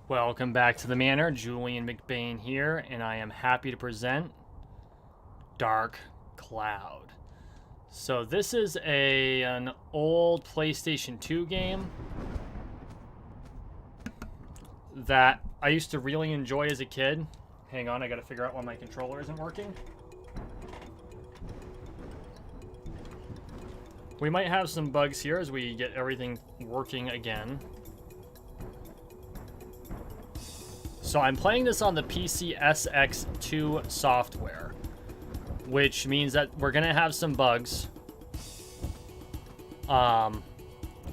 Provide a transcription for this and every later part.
Welcome back to the manor. Julian McBain here, and I am happy to present Dark Cloud. So this is an old PlayStation 2 game that I used to really enjoy as a kid. Hang on, I gotta figure out why my controller isn't working. We might have some bugs here as we get everything working again. So I'm playing this on the PCSX2 software, which means that we're gonna have some bugs. I mean,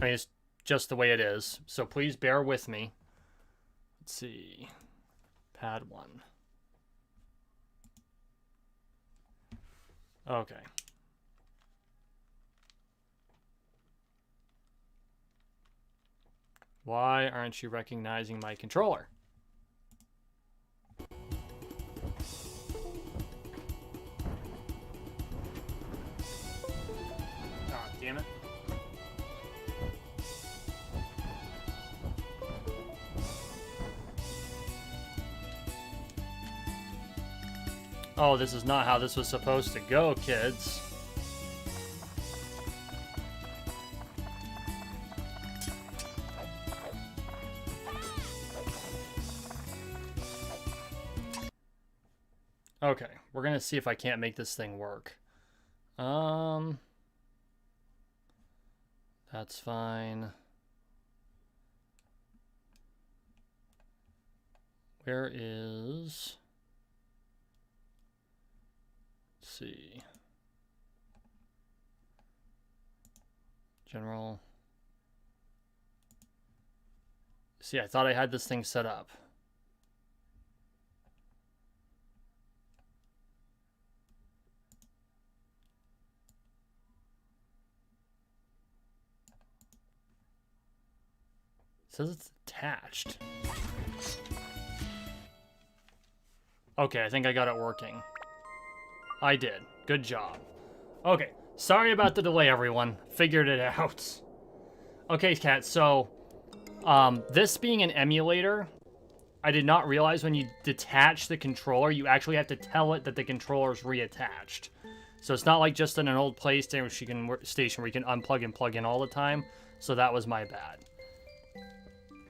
it's just the way it is, so please bear with me. Let's see, pad 1. Okay. Why aren't you recognizing my controller? Damn it. Oh, this is not how this was supposed to go, kids. Okay, we're gonna see if I can't make this thing work. That's fine. Where is... Let's see. General. See, I thought I had this thing set up. It says it's attached. Okay, I think I got it working. I did. Good job. Okay, sorry about the delay, everyone. Figured it out. Okay, Kat, so... this being an emulator, I did not realize when you detach the controller, you actually have to tell it that the controller's reattached. So it's not like just in an old PlayStation where you can unplug and plug in all the time. So that was my bad.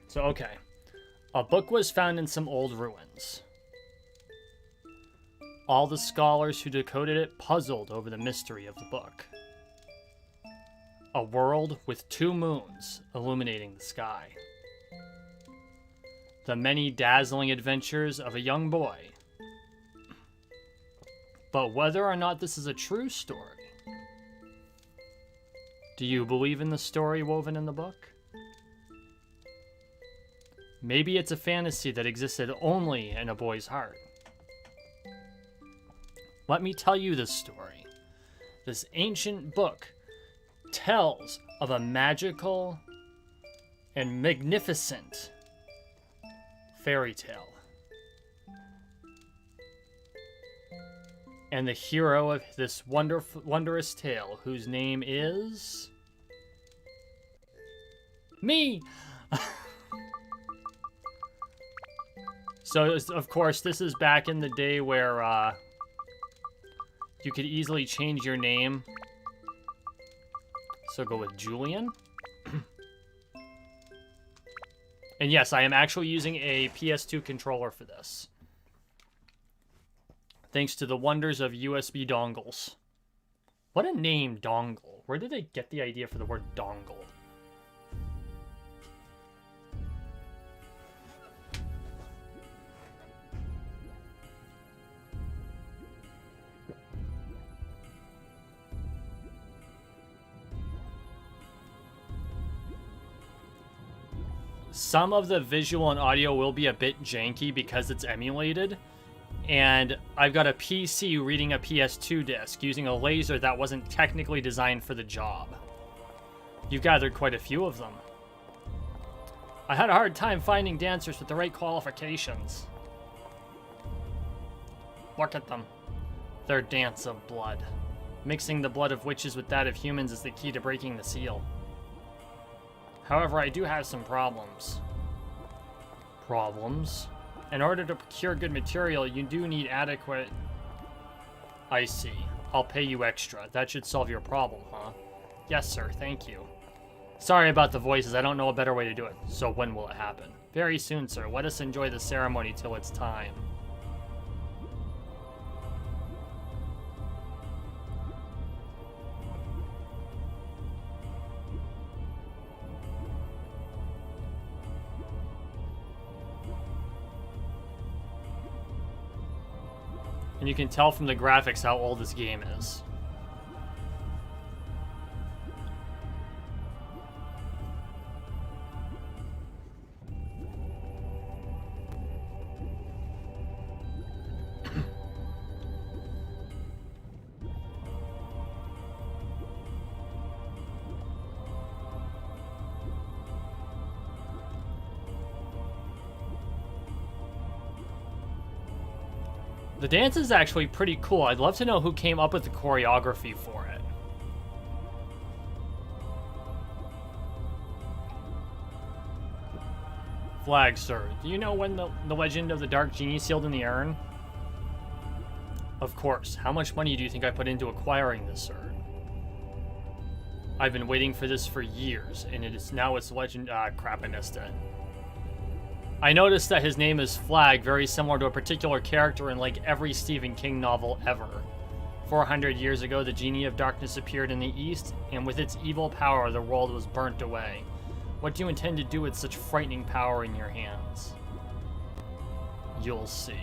So, okay. A book was found in some old ruins. All the scholars who decoded it puzzled over the mystery of the book. A world with 2 moons illuminating the sky. The many dazzling adventures of a young boy. But whether or not this is a true story, do you believe in the story woven in the book? Maybe it's a fantasy that existed only in a boy's heart. Let me tell you this story. This ancient book tells of a magical and magnificent fairy tale. And the hero of this wondrous tale, whose name is... me! So, of course, this is back in the day where, you could easily change your name. So go with Julian. And yes, I am actually using a PS2 controller for this. Thanks to the wonders of USB dongles. What a name, dongle. Where did they get the idea for the word dongle? Some of the visual and audio will be a bit janky because it's emulated, and I've got a PC reading a PS2 disc using a laser that wasn't technically designed for the job. You've gathered quite a few of them. I had a hard time finding dancers with the right qualifications. Look at them. Their dance of blood. Mixing the blood of witches with that of humans is the key to breaking the seal. However, I do have some problems. problems. In order to procure good material, you do need adequate... I see. I'll pay you extra. That should solve your problem, huh? Yes, sir. Thank you. Sorry about the voices. I don't know a better way to do it. So when will it happen? Very soon, sir. Let us enjoy the ceremony till it's time. And you can tell from the graphics how old this game is. The dance is actually pretty cool. I'd love to know who came up with the choreography for it. Flag, sir. Do you know when the legend of the Dark Genie sealed in the urn? Of course. How much money do you think I put into acquiring this urn? I've been waiting for this for years, and it is now its legend. Ah, crap, I missed it. I noticed that his name is Flag, very similar to a particular character in like every Stephen King novel ever. 400 years ago, the Genie of Darkness appeared in the East, and with its evil power, the world was burnt away. What do you intend to do with such frightening power in your hands? You'll see.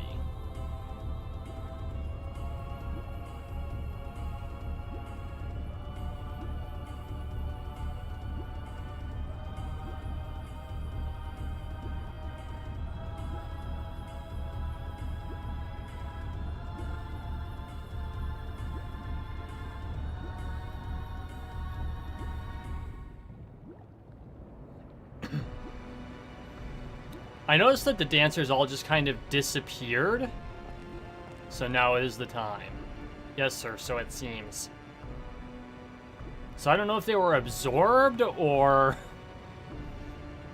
I noticed that the dancers all just kind of disappeared. So now is the time. Yes, sir, so it seems. So I don't know if they were absorbed or...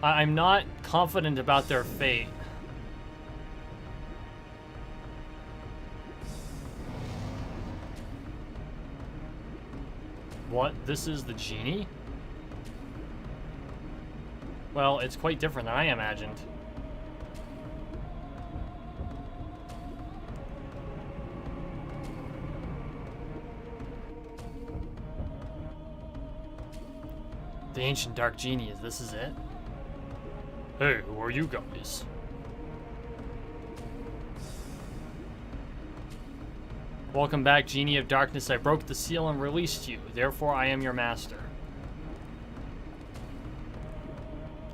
I'm not confident about their fate. What? This is the genie? Well, it's quite different than I imagined. The ancient dark genie, this is it? Hey, who are you guys? Welcome back, Genie of Darkness. I broke the seal and released you. Therefore, I am your master.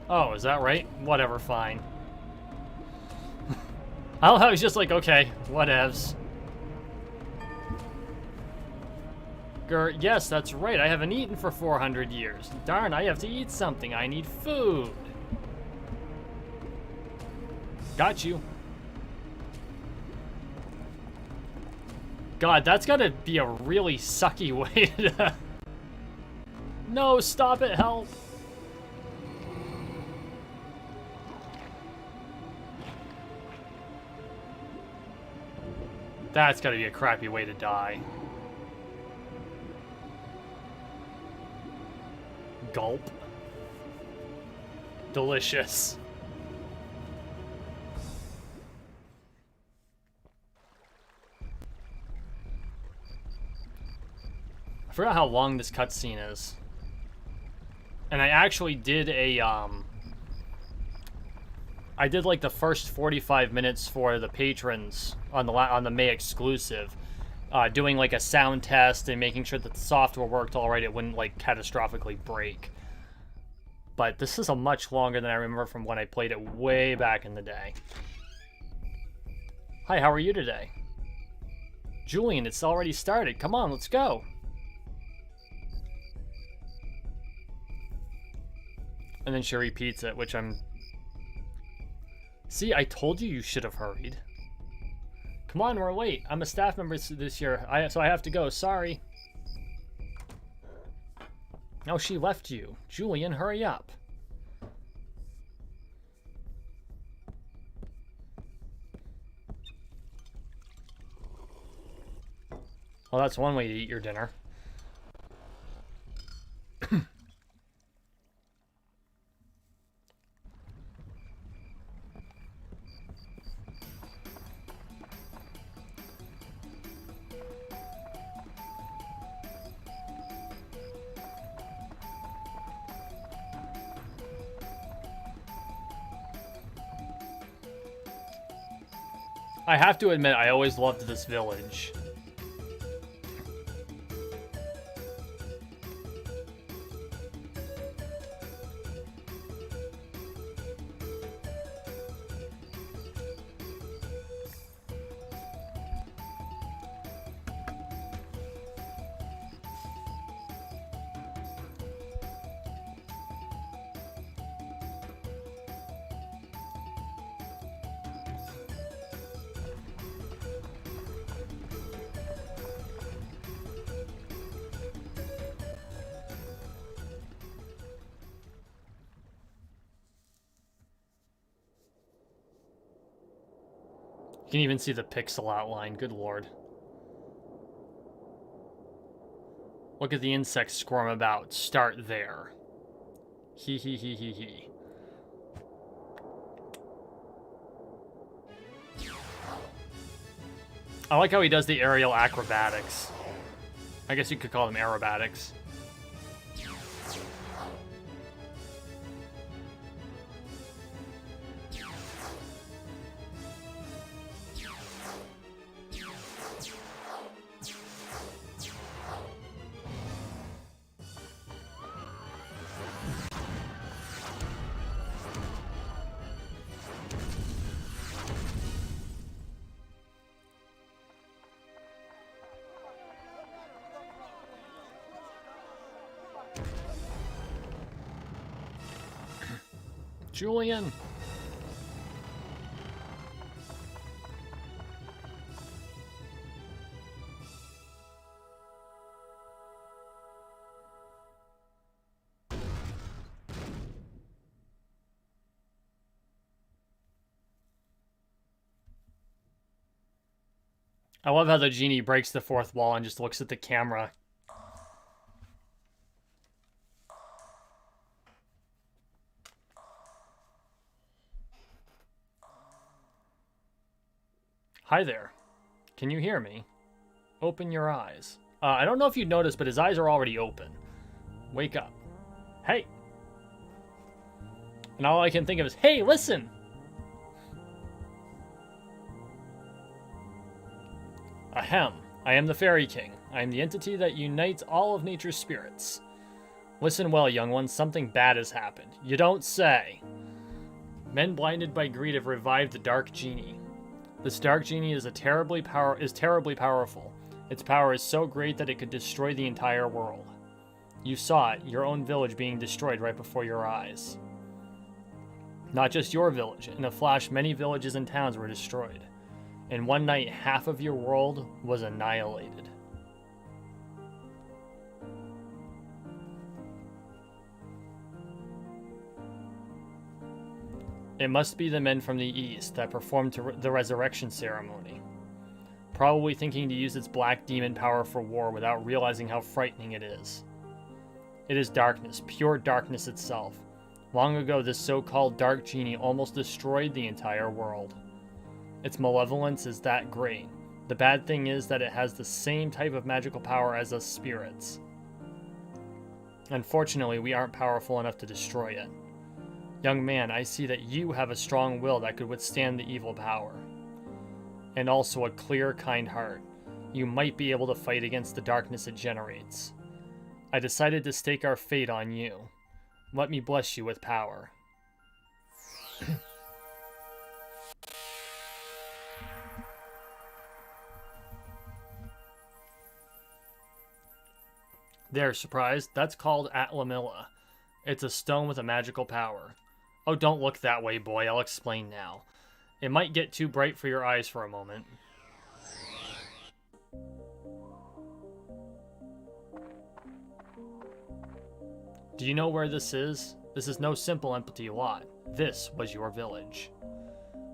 Oh, is that right? Whatever, fine. I love how he's just like, okay, whatevs. Yes, that's right. I haven't eaten for 400 years. Darn, I have to eat something. I need food. Got you. God, that's gotta be a really sucky way to... No, stop it, help. That's gotta be a crappy way to die. Gulp. Delicious. I forgot how long this cutscene is. And I actually did a, I did like the first 45 minutes for the patrons on the May exclusive. Doing like a sound test and making sure that the software worked all right, it wouldn't like catastrophically break. But this is a much longer than I remember from when I played it way back in the day. Hi, how are you today? Julian, it's already started. Come on, let's go. And then she repeats it, which I'm... See, I told you you should have hurried. Come on, we're late. I'm a staff member this year, so I have to go. Sorry. Oh, she left you. Julian, hurry up. Well, that's one way to eat your dinner. I have to admit, I always loved this village. You can even see the pixel outline, good lord. Look at the insects squirm about. Start there. Hee hee hee hee hee. I like how he does the aerial acrobatics. I guess you could call them aerobatics. Julian! I love how the genie breaks the fourth wall and just looks at the camera. Hi there. Can you hear me? Open your eyes. I don't know if you noticed, but his eyes are already open. Wake up. Hey! And all I can think of is, hey, listen! Ahem. I am the Fairy King. I am the entity that unites all of nature's spirits. Listen well, young one. Something bad has happened. You don't say. Men blinded by greed have revived the Dark Genie. This Dark Genie is terribly powerful. Its power is so great that it could destroy the entire world. You saw it, your own village being destroyed right before your eyes. Not just your village. In a flash, many villages and towns were destroyed. In one night, half of your world was annihilated. It must be the men from the east that performed the resurrection ceremony, probably thinking to use its black demon power for war without realizing how frightening it is. It is darkness, pure darkness itself. Long ago, this so-called Dark Genie almost destroyed the entire world. Its malevolence is that great. The bad thing is that it has the same type of magical power as us spirits. Unfortunately, we aren't powerful enough to destroy it. Young man, I see that you have a strong will that could withstand the evil power. And also a clear, kind heart. You might be able to fight against the darkness it generates. I decided to stake our fate on you. Let me bless you with power. There, surprised? That's called Atlamilla. It's a stone with a magical power. Oh, don't look that way, boy. I'll explain now. It might get too bright for your eyes for a moment. Do you know where this is? This is no simple empty lot. This was your village.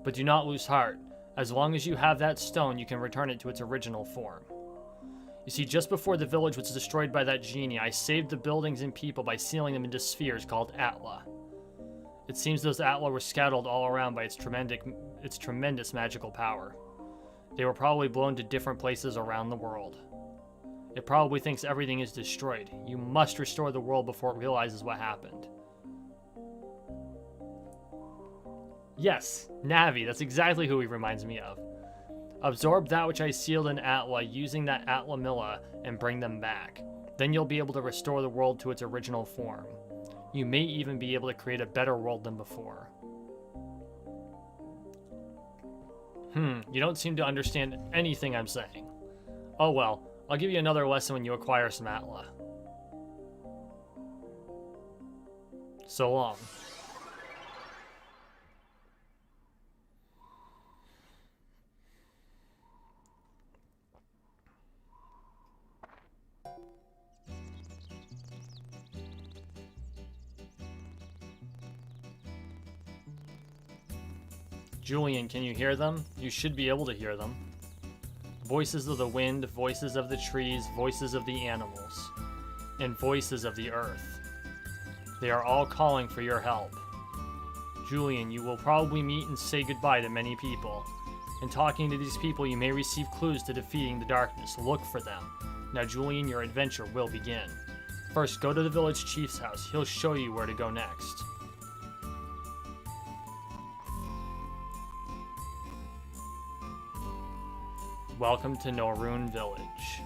But do not lose heart. As long as you have that stone, you can return it to its original form. You see, just before the village was destroyed by that genie, I saved the buildings and people by sealing them into spheres called Atla. It seems those Atla were scattered all around by its tremendous magical power. They were probably blown to different places around the world. It probably thinks everything is destroyed. You must restore the world before it realizes what happened. Yes, Navi, that's exactly who he reminds me of. Absorb that which I sealed in Atla using that Atla Milla and bring them back. Then you'll be able to restore the world to its original form. You may even be able to create a better world than before. You don't seem to understand anything I'm saying. Oh well, I'll give you another lesson when you acquire some Atla. So long. Julian, can you hear them? You should be able to hear them. Voices of the wind, voices of the trees, voices of the animals, and voices of the earth. They are all calling for your help. Julian, you will probably meet and say goodbye to many people. In talking to these people, you may receive clues to defeating the darkness. Look for them. Now, Julian, your adventure will begin. First, go to the village chief's house. He'll show you where to go next. Welcome to Norune Village.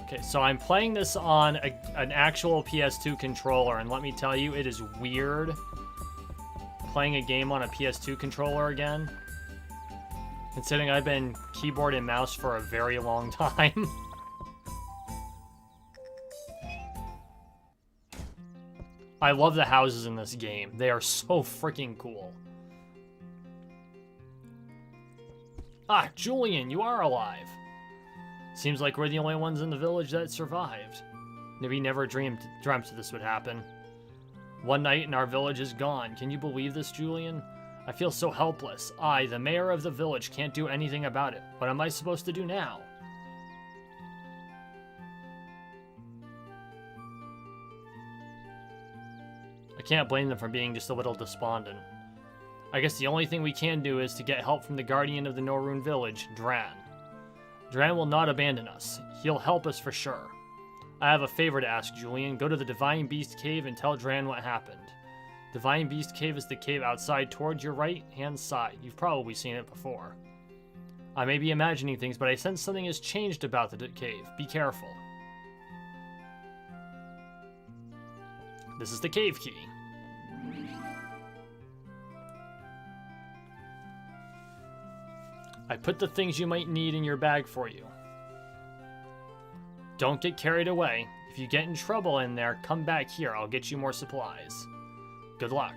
Okay, so I'm playing this on an actual PS2 controller, and let me tell you, it is weird playing a game on a PS2 controller again, considering I've been keyboard and mouse for a very long time. I love the houses in this game. They are so freaking cool. Ah, Julian, you are alive. Seems like we're the only ones in the village that survived. We never dreamt this would happen. One night and our village is gone. Can you believe this, Julian? I feel so helpless. I, the mayor of the village, can't do anything about it. What am I supposed to do now? I can't blame them for being just a little despondent. I guess the only thing we can do is to get help from the guardian of the Norune village, Dran. Dran will not abandon us. He'll help us for sure. I have a favor to ask, Julian. Go to the Divine Beast Cave and tell Dran what happened. Divine Beast Cave is the cave outside towards your right-hand side. You've probably seen it before. I may be imagining things, but I sense something has changed about the cave. Be careful. This is the cave key. I put the things you might need in your bag for you. Don't get carried away. If you get in trouble in there, come back here. I'll get you more supplies. Good luck.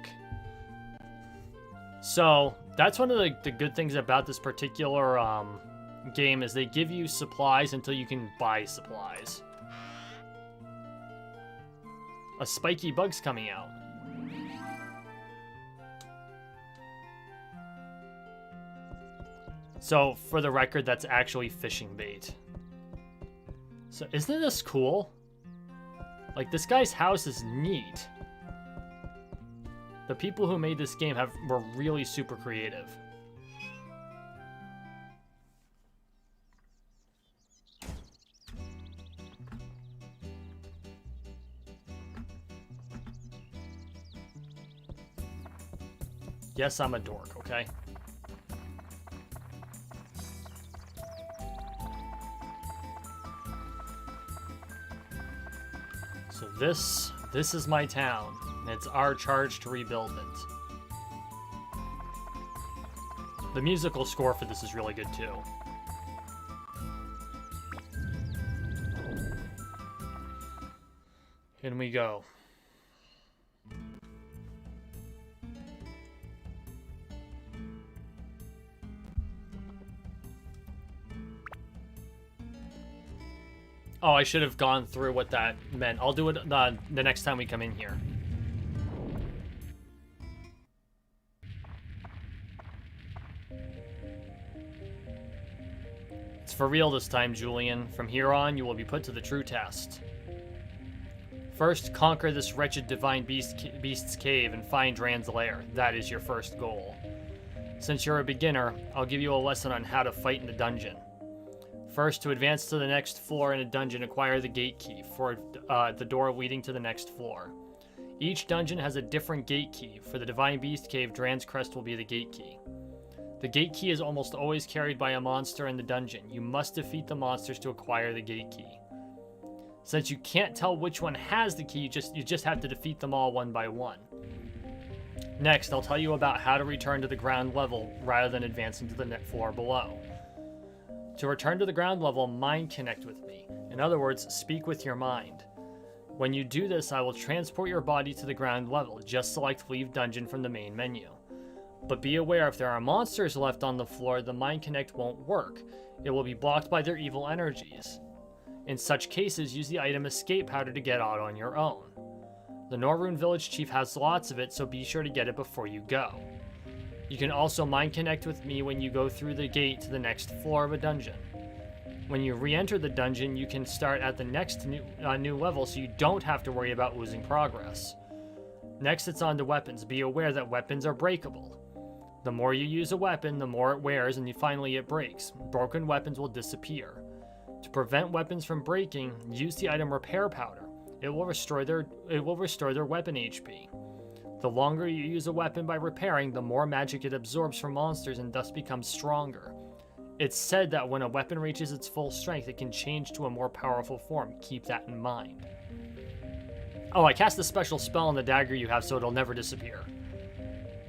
So, that's one of the good things about this particular game is they give you supplies until you can buy supplies. A spiky bug's coming out. So, for the record, that's actually fishing bait. So, isn't this cool? Like, this guy's house is neat. The people who made this game were really super creative. Yes, I'm a dork, okay? So this is my town, and it's our charge to rebuild it. The musical score for this is really good too. In we go. Oh, I should have gone through what that meant. I'll do it the next time we come in here. for real this time, Julian. From here on, you will be put to the true test. First, conquer this wretched divine beast's cave and find Dran's lair. That is your first goal. Since you're a beginner, I'll give you a lesson on how to fight in the dungeon. First, to advance to the next floor in a dungeon, acquire the gate key for the door leading to the next floor. Each dungeon has a different gate key. For the divine beast cave, Dran's crest will be the gate key. The gate key is almost always carried by a monster in the dungeon. You must defeat the monsters to acquire the gate key. Since you can't tell which one has the key, you just have to defeat them all one by one. Next, I'll tell you about how to return to the ground level rather than advancing to the net floor below. To return to the ground level, mind connect with me. In other words, speak with your mind. When you do this, I will transport your body to the ground level. Just select Leave Dungeon from the main menu. But be aware, if there are monsters left on the floor, the mind connect won't work. It will be blocked by their evil energies. In such cases, use the item Escape Powder to get out on your own. The Norrune Village Chief has lots of it, so be sure to get it before you go. You can also mind connect with me when you go through the gate to the next floor of a dungeon. When you re-enter the dungeon, you can start at the next new level, so you don't have to worry about losing progress. Next, it's on to weapons. Be aware that weapons are breakable. The more you use a weapon, the more it wears, and finally it breaks. Broken weapons will disappear. To prevent weapons from breaking, use the item Repair Powder. It will restore their weapon HP. The longer you use a weapon by repairing, the more magic it absorbs from monsters and thus becomes stronger. It's said that when a weapon reaches its full strength, it can change to a more powerful form. Keep that in mind. Oh, I cast a special spell on the dagger you have so it'll never disappear.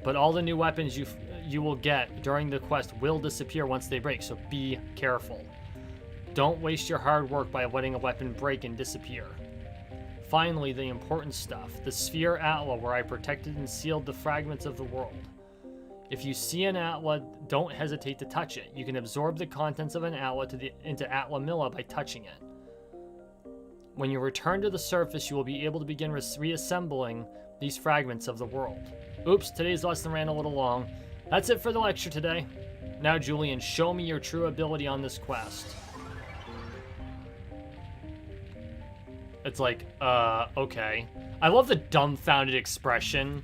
But all the new weapons you will get during the quest will disappear once they break, so be careful. Don't waste your hard work by letting a weapon break and disappear. Finally, the important stuff, the Sphere Atla, where I protected and sealed the fragments of the world. If you see an Atla, don't hesitate to touch it. You can absorb the contents of an Atla into Atla Milla by touching it. When you return to the surface, you will be able to begin reassembling these fragments of the world. Oops, today's lesson ran a little long. That's it for the lecture today. Now, Julian, show me your true ability on this quest. It's like, okay. I love the dumbfounded expression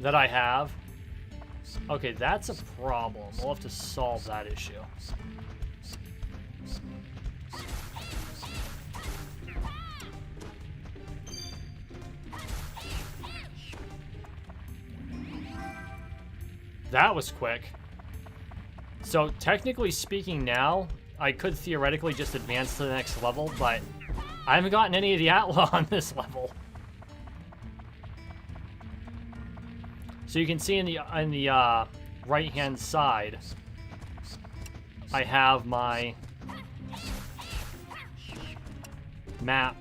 that I have. Okay, that's a problem. We'll have to solve that issue. That was quick. So, technically speaking now, I could theoretically just advance to the next level, but I haven't gotten any of the Atla on this level. So you can see in the right-hand side, I have my map.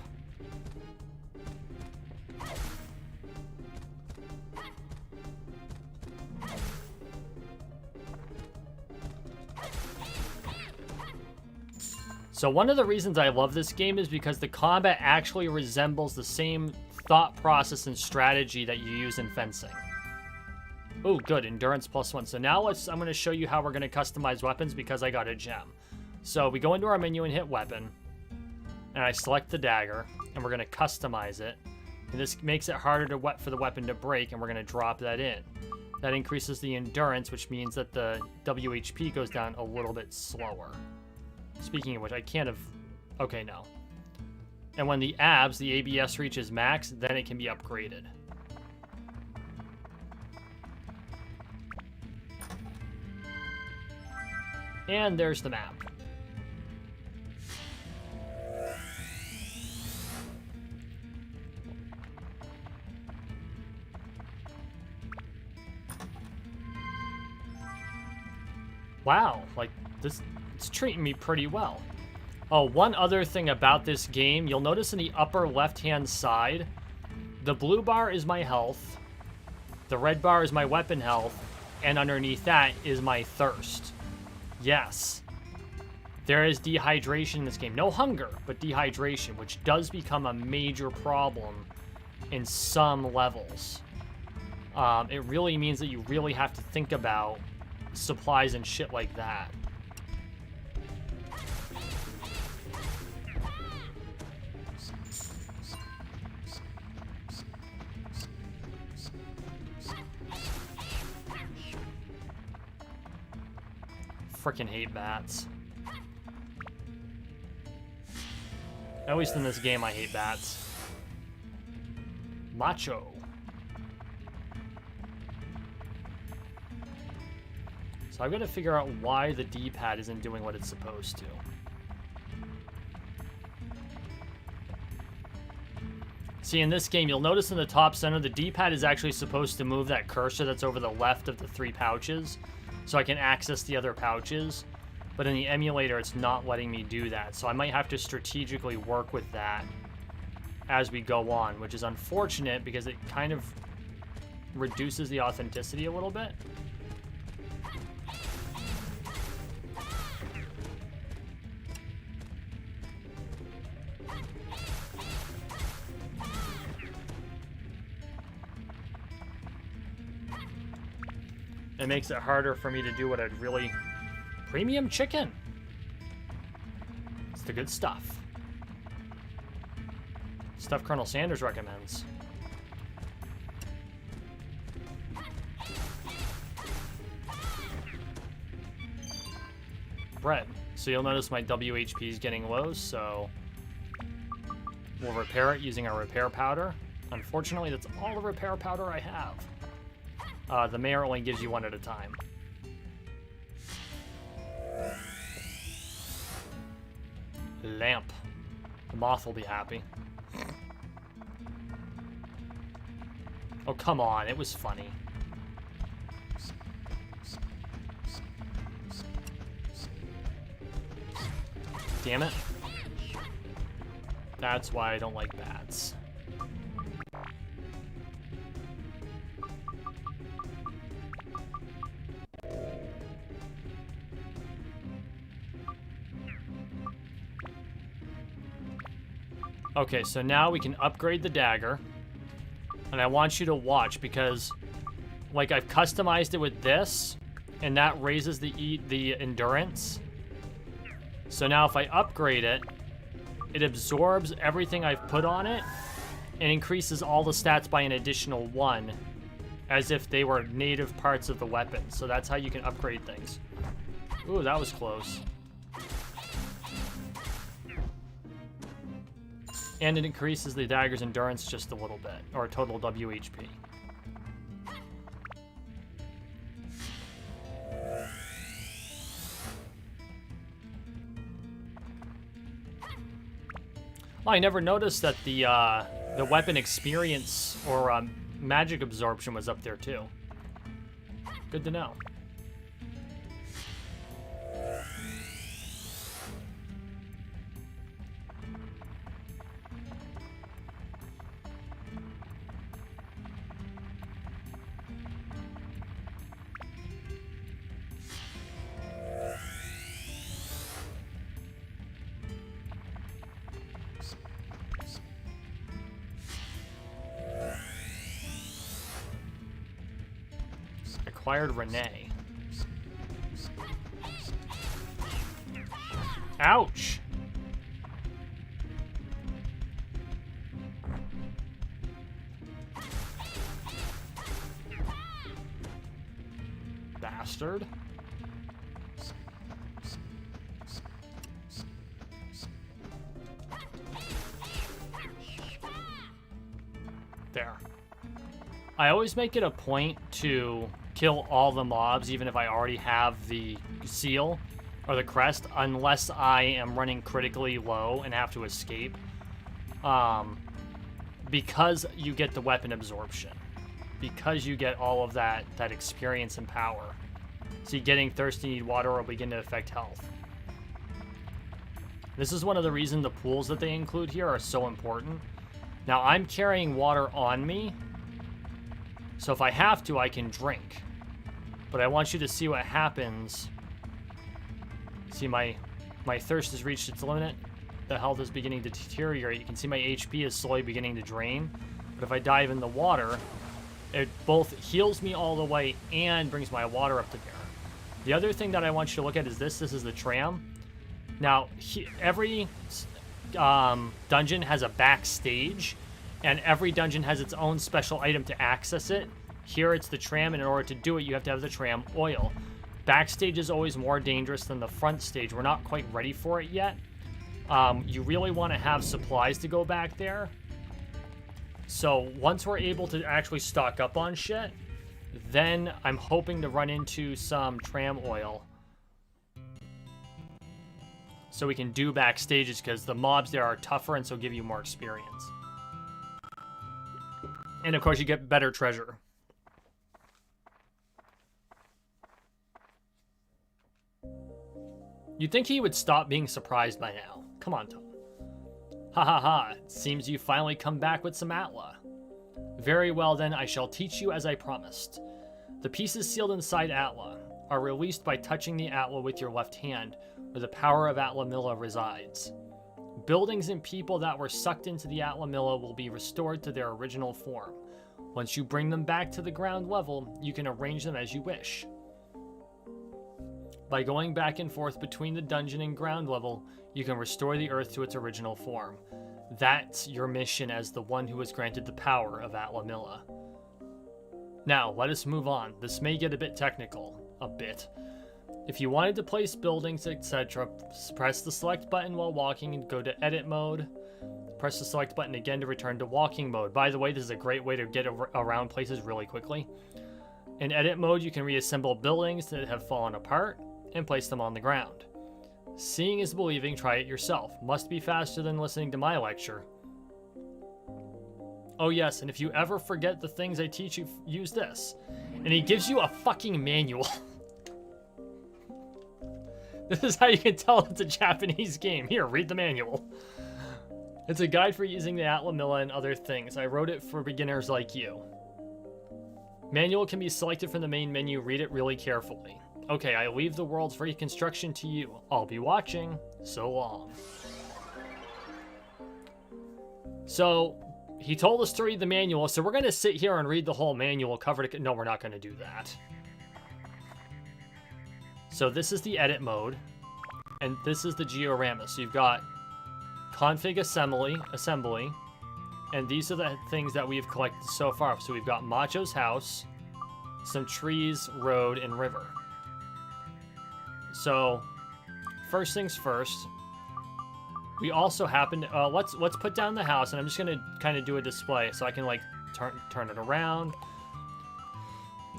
So one of the reasons I love this game is because the combat actually resembles the same thought process and strategy that you use in fencing. Oh, good. Endurance +1. So now I'm going to show you how we're going to customize weapons because I got a gem. So we go into our menu and hit weapon. And I select the dagger. And we're going to customize it. And this makes it harder for the weapon to break. And we're going to drop that in. That increases the endurance, which means that the WHP goes down a little bit slower. Speaking of which, I can't have... Okay, no. And when the ABS reaches max, then it can be upgraded. And there's the map. Wow, like, this... It's treating me pretty well. Oh, one other thing about this game, you'll notice in the upper left-hand side, the blue bar is my health, the red bar is my weapon health, and underneath that is my thirst. Yes, there is dehydration in this game. No hunger, but dehydration, which does become a major problem in some levels. It really means that you really have to think about supplies and shit like that. frickin' hate bats. At least in this game, I hate bats. Macho. So I've got to figure out why the D-pad isn't doing what it's supposed to. See, in this game, you'll notice in the top center, the D-pad is actually supposed to move that cursor that's over the left of the 3 pouches, so I can access the other pouches. But in the emulator, it's not letting me do that. So I might have to strategically work with that as we go on, which is unfortunate because it kind of reduces the authenticity a little bit. It makes it harder for me to do what I'd really... Premium chicken! It's the good stuff. Stuff Colonel Sanders recommends. Bread. So you'll notice my WHP is getting low, so... we'll repair it using our repair powder. Unfortunately, that's all the repair powder I have. The mayor only gives you one at a time. Lamp. The moth will be happy. Oh, come on. It was funny. Damn it. That's why I don't like bats. Okay, so now we can upgrade the dagger. And I want you to watch because, like, I've customized it with this, and that raises the endurance. So now if I upgrade it, it absorbs everything I've put on it and increases all the stats by an additional 1, as if they were native parts of the weapon. So that's how you can upgrade things. Ooh, that was close. And it increases the dagger's endurance just a little bit, or total WHP. Oh, I never noticed that the weapon experience or magic absorption was up there too. Good to know. Acquired Renee. Ouch! Bastard. There. I always make it a point to kill all the mobs, even if I already have the seal or the crest, unless I am running critically low and have to escape. Because you get the weapon absorption. Because you get all of that experience and power. See, getting thirsty, need water will begin to affect health. This is one of the reasons the pools that they include here are so important. Now, I'm carrying water on me, so if I have to, I can drink. But I want you to see what happens. See, my thirst has reached its limit. The health is beginning to deteriorate. You can see my HP is slowly beginning to drain. But if I dive in the water, it both heals me all the way and brings my water up to there. The other thing that I want you to look at is this. This is the tram. Now, every dungeon has a backstage, and every dungeon has its own special item to access it. Here it's the tram, and in order to do it, you have to have the tram oil. Backstage is always more dangerous than the front stage. We're not quite ready for it yet. You really want to have supplies to go back there. So once we're able to actually stock up on shit, then I'm hoping to run into some tram oil. So we can do backstages, because the mobs there are tougher and so give you more experience. And of course you get better treasure. You'd think he would stop being surprised by now. Come on, Tom. Ha ha ha, it seems you finally come back with some Atla. Very well then, I shall teach you as I promised. The pieces sealed inside Atla are released by touching the Atla with your left hand, where the power of Atla Milla resides. Buildings and people that were sucked into the Atla Milla will be restored to their original form. Once you bring them back to the ground level, you can arrange them as you wish. By going back and forth between the dungeon and ground level, you can restore the earth to its original form. That's your mission as the one who was granted the power of Atla Milla. Now, let us move on. This may get a bit technical. A bit. If you wanted to place buildings, etc., press the select button while walking and go to edit mode. Press the select button again to return to walking mode. By the way, this is a great way to get around places really quickly. In edit mode, you can reassemble buildings that have fallen apart and place them on the ground. Seeing is believing, try it yourself. Must be faster than listening to my lecture. Oh yes, and if you ever forget the things I teach you, use this. And he gives you a fucking manual. This is how you can tell it's a Japanese game. Here, read the manual. It's a guide for using the Atla Milla and other things. I wrote it for beginners like you. Manual can be selected from the main menu. Read it really carefully. Okay, I leave the world's reconstruction to you. I'll be watching. So long. So, he told us to read the manual, so we're going to sit here and read the whole manual cover to... No, we're not going to do that. So this is the edit mode, and this is the georama. So you've got config assembly, and these are the things that we've collected so far. So we've got Macho's house, some trees, road, and river. So first things first, we also happen to, let's put down the house, and I'm just gonna kind of do a display so I can like turn it around,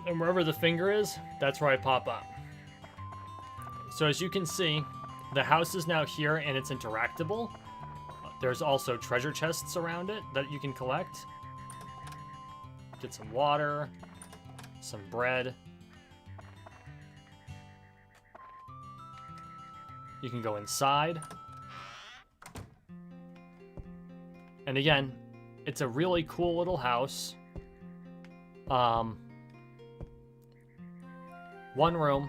and wherever the finger is, that's where I pop up. So as you can see, the house is now here and it's interactable. There's also treasure chests around it that you can collect. Get some water, some bread. You can go inside. And again, it's a really cool little house. One room.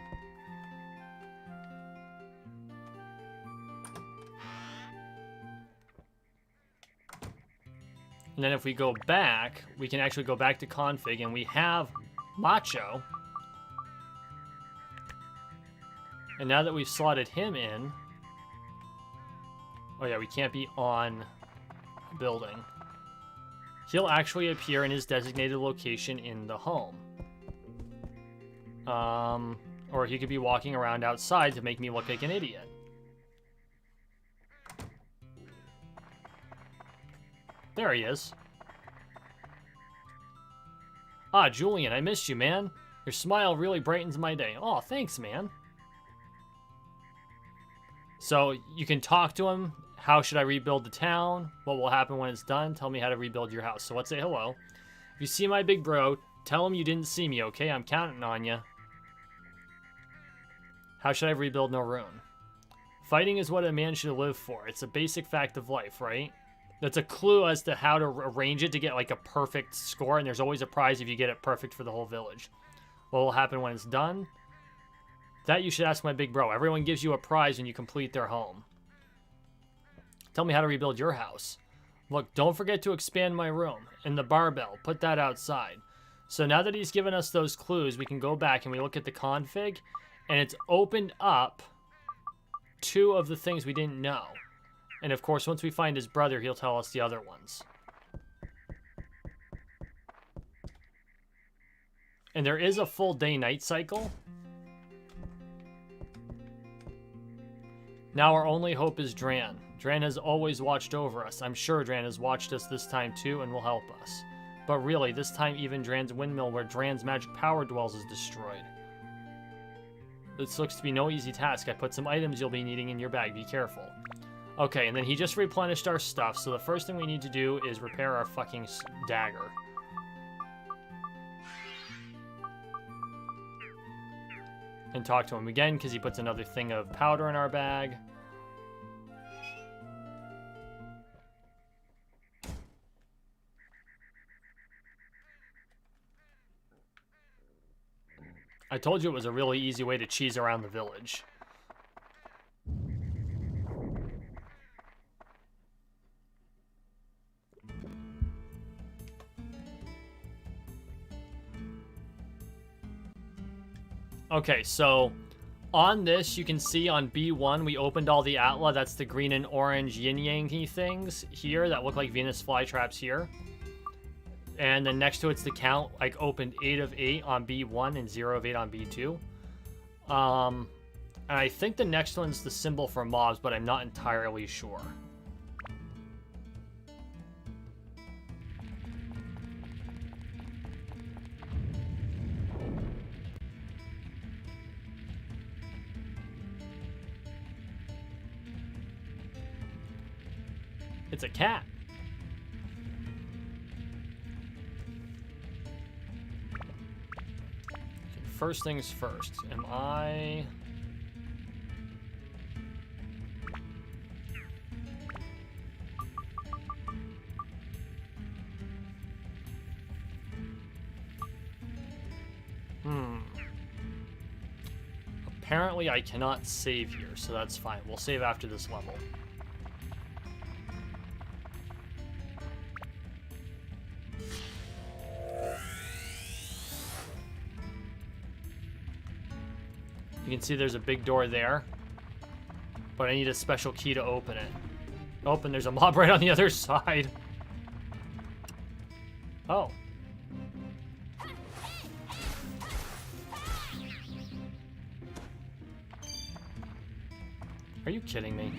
And then if we go back, we can actually go back to config, and we have Macho. And now that we've slotted him in... Oh yeah, we can't be on a building. He'll actually appear in his designated location in the home. Or he could be walking around outside to make me look like an idiot. There he is. Ah, Julian, I missed you, man. Your smile really brightens my day. Oh, thanks, man. So, you can talk to him. How should I rebuild the town? What will happen when it's done? Tell me how to rebuild your house. So let's say hello. If you see my big bro, tell him you didn't see me, okay? I'm counting on you. How should I rebuild Norune? Fighting is what a man should live for. It's a basic fact of life, right? That's a clue as to how to arrange it to get like a perfect score, and there's always a prize if you get it perfect for the whole village. What will happen when it's done? That you should ask my big bro. Everyone gives you a prize when you complete their home. Tell me how to rebuild your house. Look, don't forget to expand my room. And the barbell, put that outside. So now that he's given us those clues, we can go back and we look at the config, and it's opened up 2 of the things we didn't know. And of course, once we find his brother, he'll tell us the other ones. And there is a full day-night cycle. Now our only hope is Dran. Dran has always watched over us. I'm sure Dran has watched us this time too and will help us. But really, this time even Dran's windmill where Dran's magic power dwells is destroyed. This looks to be no easy task. I put some items you'll be needing in your bag. Be careful. Okay, and then he just replenished our stuff, so the first thing we need to do is repair our fucking dagger. And talk to him again, because he puts another thing of powder in our bag. I told you it was a really easy way to cheese around the village. Okay, so on this, you can see on B1, we opened all the Atla. That's the green and orange yin-yang-y things here that look like Venus flytraps here. And then next to it's the count, like opened 8 of 8 on B1 and 0 of 8 on B2. And I think the next one's the symbol for mobs, but I'm not entirely sure. It's a cat. Okay, first things first. Am I... Apparently I cannot save here, so that's fine. We'll save after this level. You can see there's a big door there, but I need a special key to open it. Oh, and there's a mob right on the other side. Oh. Are you kidding me?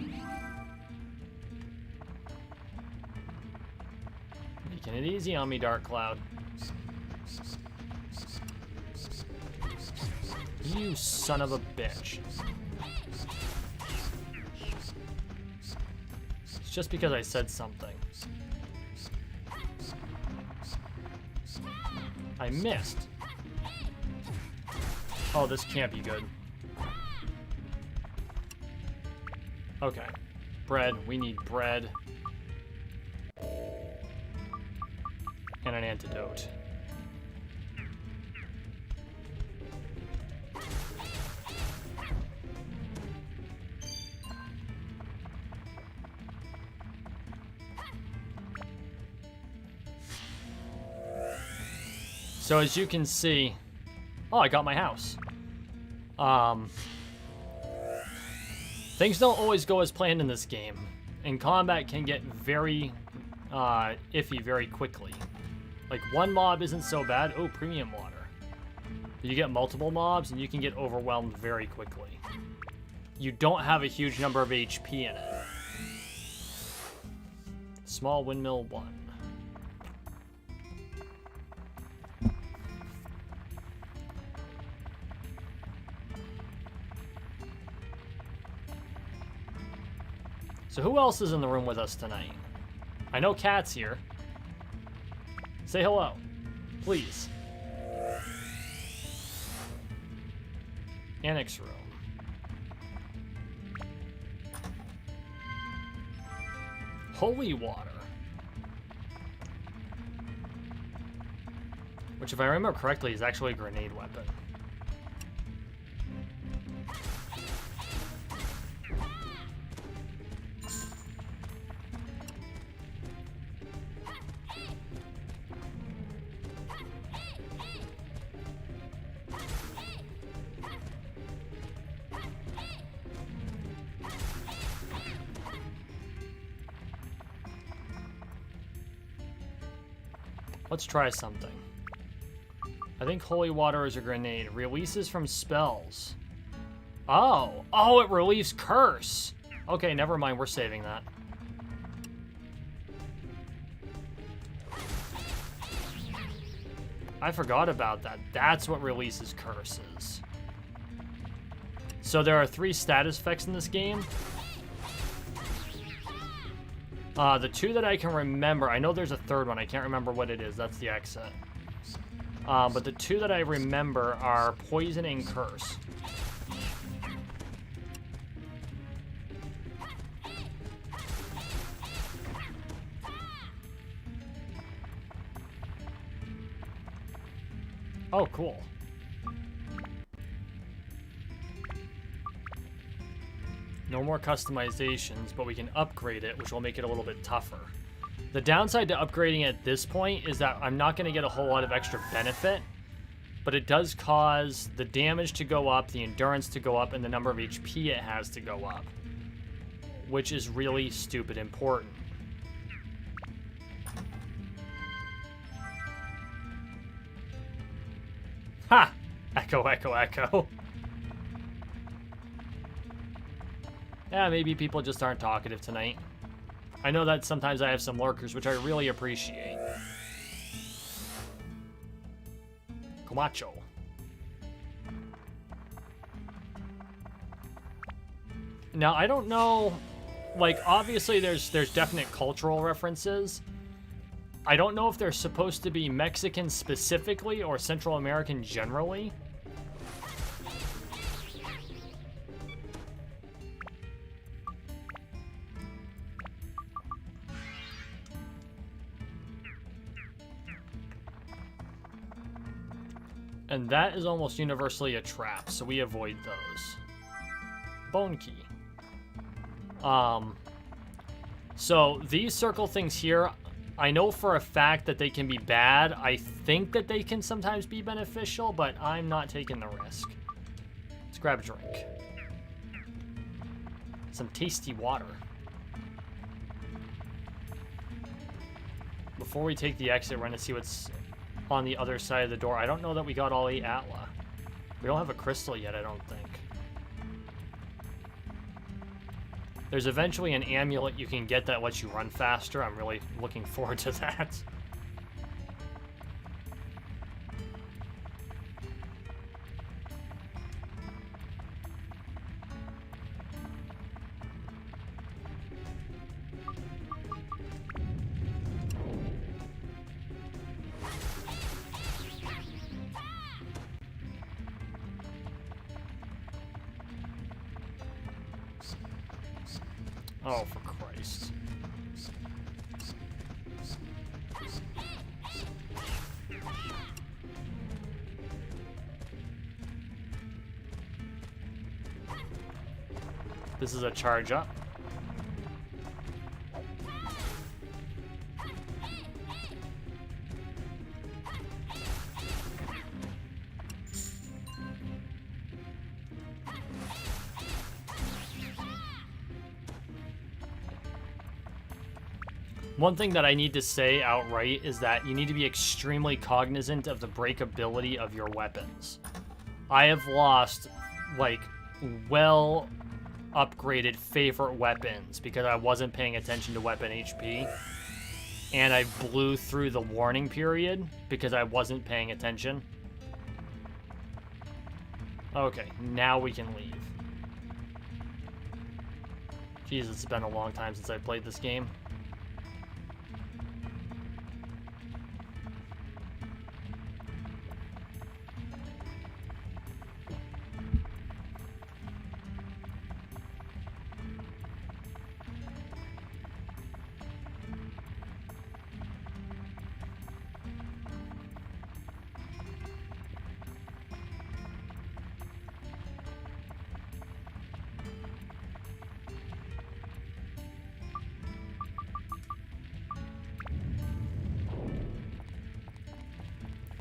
Making it easy on me, Dark Cloud. You son of a bitch. It's just because I said something. I missed. Oh, this can't be good. Okay. Bread. We need bread. And an antidote. So as you can see, oh, I got my house. Things don't always go as planned in this game, and combat can get very iffy very quickly. Like, one mob isn't so bad. Oh, premium water. You get multiple mobs, and you can get overwhelmed very quickly. You don't have a huge number of HP in it. Small windmill 1. So who else is in the room with us tonight? I know Kat's here. Say hello, please. Annex room. Holy water. Which, if I remember correctly, is actually a grenade weapon. Let's try something. I think holy water is a grenade. Releases from spells. Oh, it relieves curse. Okay, never mind. We're saving that. I forgot about that. That's what releases curses. So there are 3 status effects in this game. The 2 that I can remember, I know there's a 3rd one. I can't remember what it is. That's the exit. But the 2 that I remember are poison and curse. Oh, cool. No more customizations, but we can upgrade it, which will make it a little bit tougher. The downside to upgrading at this point is that I'm not going to get a whole lot of extra benefit, but it does cause the damage to go up, the endurance to go up, and the number of HP it has to go up, which is really stupid important. Ha! Echo, echo, echo. Yeah, maybe people just aren't talkative tonight. I know that sometimes I have some lurkers, which I really appreciate. Comacho. Now, I don't know... Like, obviously there's definite cultural references. I don't know if they're supposed to be Mexican specifically or Central American generally. And that is almost universally a trap, so we avoid those. Bone key. So these circle things here, I know for a fact that they can be bad. I think that they can sometimes be beneficial, but I'm not taking the risk. Let's grab a drink. Some tasty water. Before we take the exit, we're going to see what's on the other side of the door. I don't know that we got all 8 Atla. We don't have a crystal yet, I don't think. There's eventually an amulet you can get that lets you run faster. I'm really looking forward to that. Oh, for Christ. This is a charge up. One thing that I need to say outright is that you need to be extremely cognizant of the breakability of your weapons. I have lost, like, well upgraded favorite weapons because I wasn't paying attention to weapon HP. And I blew through the warning period because I wasn't paying attention. Okay, now we can leave. Jesus, it's been a long time since I played this game.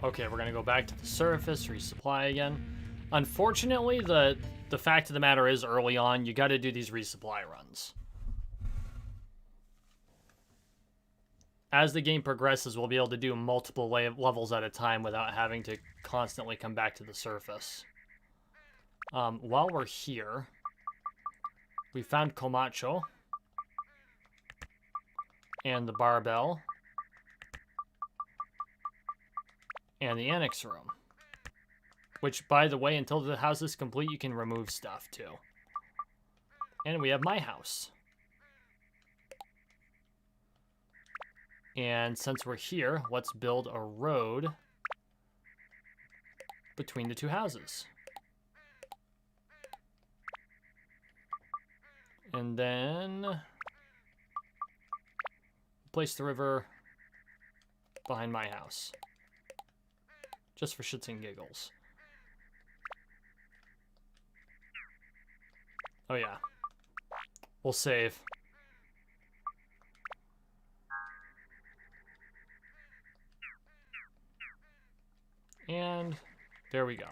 Okay, we're gonna go back to the surface, resupply again. Unfortunately, the fact of the matter is early on, you gotta do these resupply runs. As the game progresses, we'll be able to do multiple levels at a time without having to constantly come back to the surface. While we're here, We found Komacho. And the barbell. And the annex room. Which, by the way, until the house is complete, you can remove stuff, too. And we have my house. And since we're here, let's build a road between the two houses. And then place the river behind my house. Just for shits and giggles. Oh yeah. We'll save. And there we go.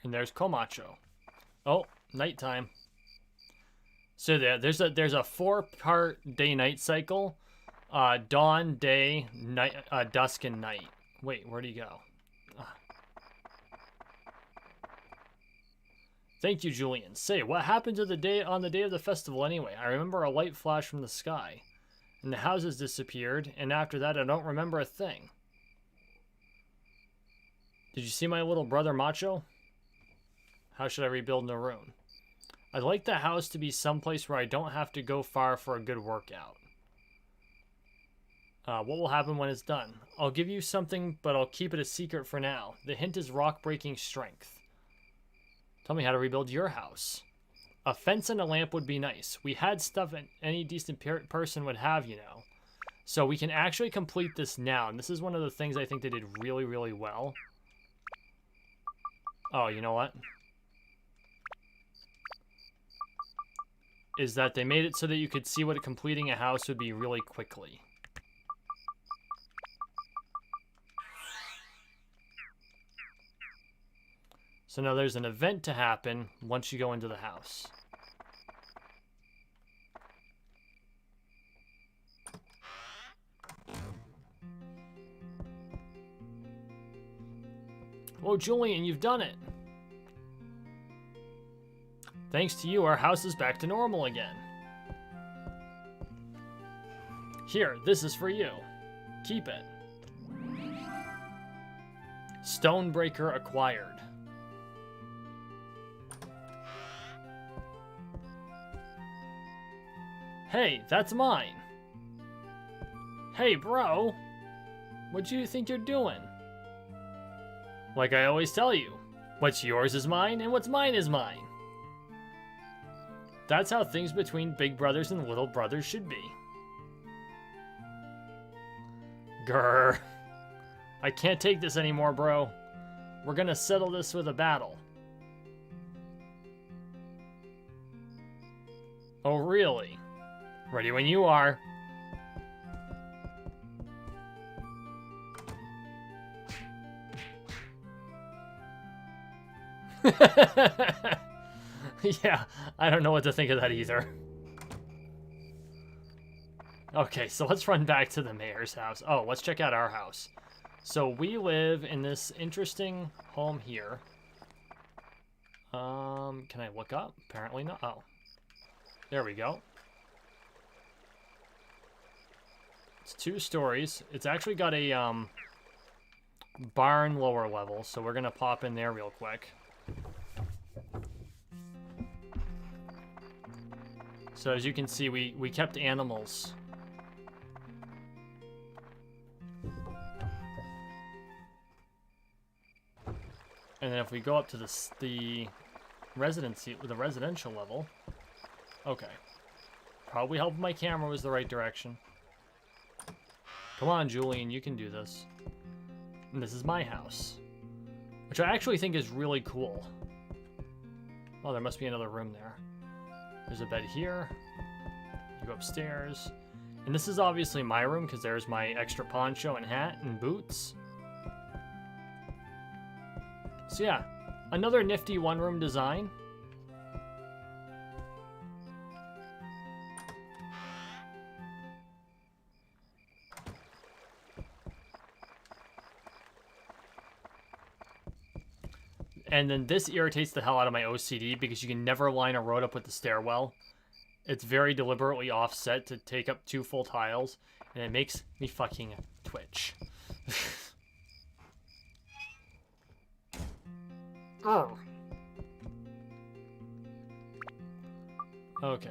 And there's Komacho. Oh, nighttime. So there's a 4-part day-night cycle. Dawn, day, night, dusk, and night. Wait, where'd he go? Thank you, Julian. Say, what happened to the day on the day of the festival anyway? I remember a light flash from the sky, and the houses disappeared, and after that I don't remember a thing. Did you see my little brother Macho? How should I rebuild Naroon? I'd like the house to be someplace where I don't have to go far for a good workout. What will happen when it's done? I'll give you something, but I'll keep it a secret for now. The hint is rock-breaking strength. Tell me how to rebuild your house. A fence and a lamp would be nice. We had stuff any decent person would have, you know. So we can actually complete this now. And this is one of the things I think they did really, really well. Oh, you know what? Is that they made it so that you could see what completing a house would be really quickly. So now there's an event to happen once you go into the house. Oh, Julian, you've done it. Thanks to you, our house is back to normal again. Here, this is for you. Keep it. Stonebreaker acquired. Hey, that's mine. Hey, bro. What do you think you're doing? Like I always tell you, what's yours is mine, and what's mine is mine. That's how things between big brothers and little brothers should be. Grr. I can't take this anymore, bro. We're gonna settle this with a battle. Oh, really? Ready when you are. Yeah, I don't know what to think of that either. Okay, so let's run back to the mayor's house. Oh, let's check out our house. So we live in this interesting home here. Can I look up? Apparently not. Oh, there we go. It's 2 stories. It's actually got a barn lower level, so we're gonna pop in there real quick. So as you can see, we kept animals. And then if we go up to the residential level, okay. Probably helping my camera was the right direction. Come on, Julian, you can do this. And this is my house, which I actually think is really cool. Oh, there must be another room there. There's a bed here. You go upstairs. And this is obviously my room because there's my extra poncho and hat and boots. So yeah, another nifty one-room design. And then this irritates the hell out of my OCD because you can never line a road up with the stairwell. It's very deliberately offset to take up 2 full tiles, and it makes me fucking twitch. Oh. Okay.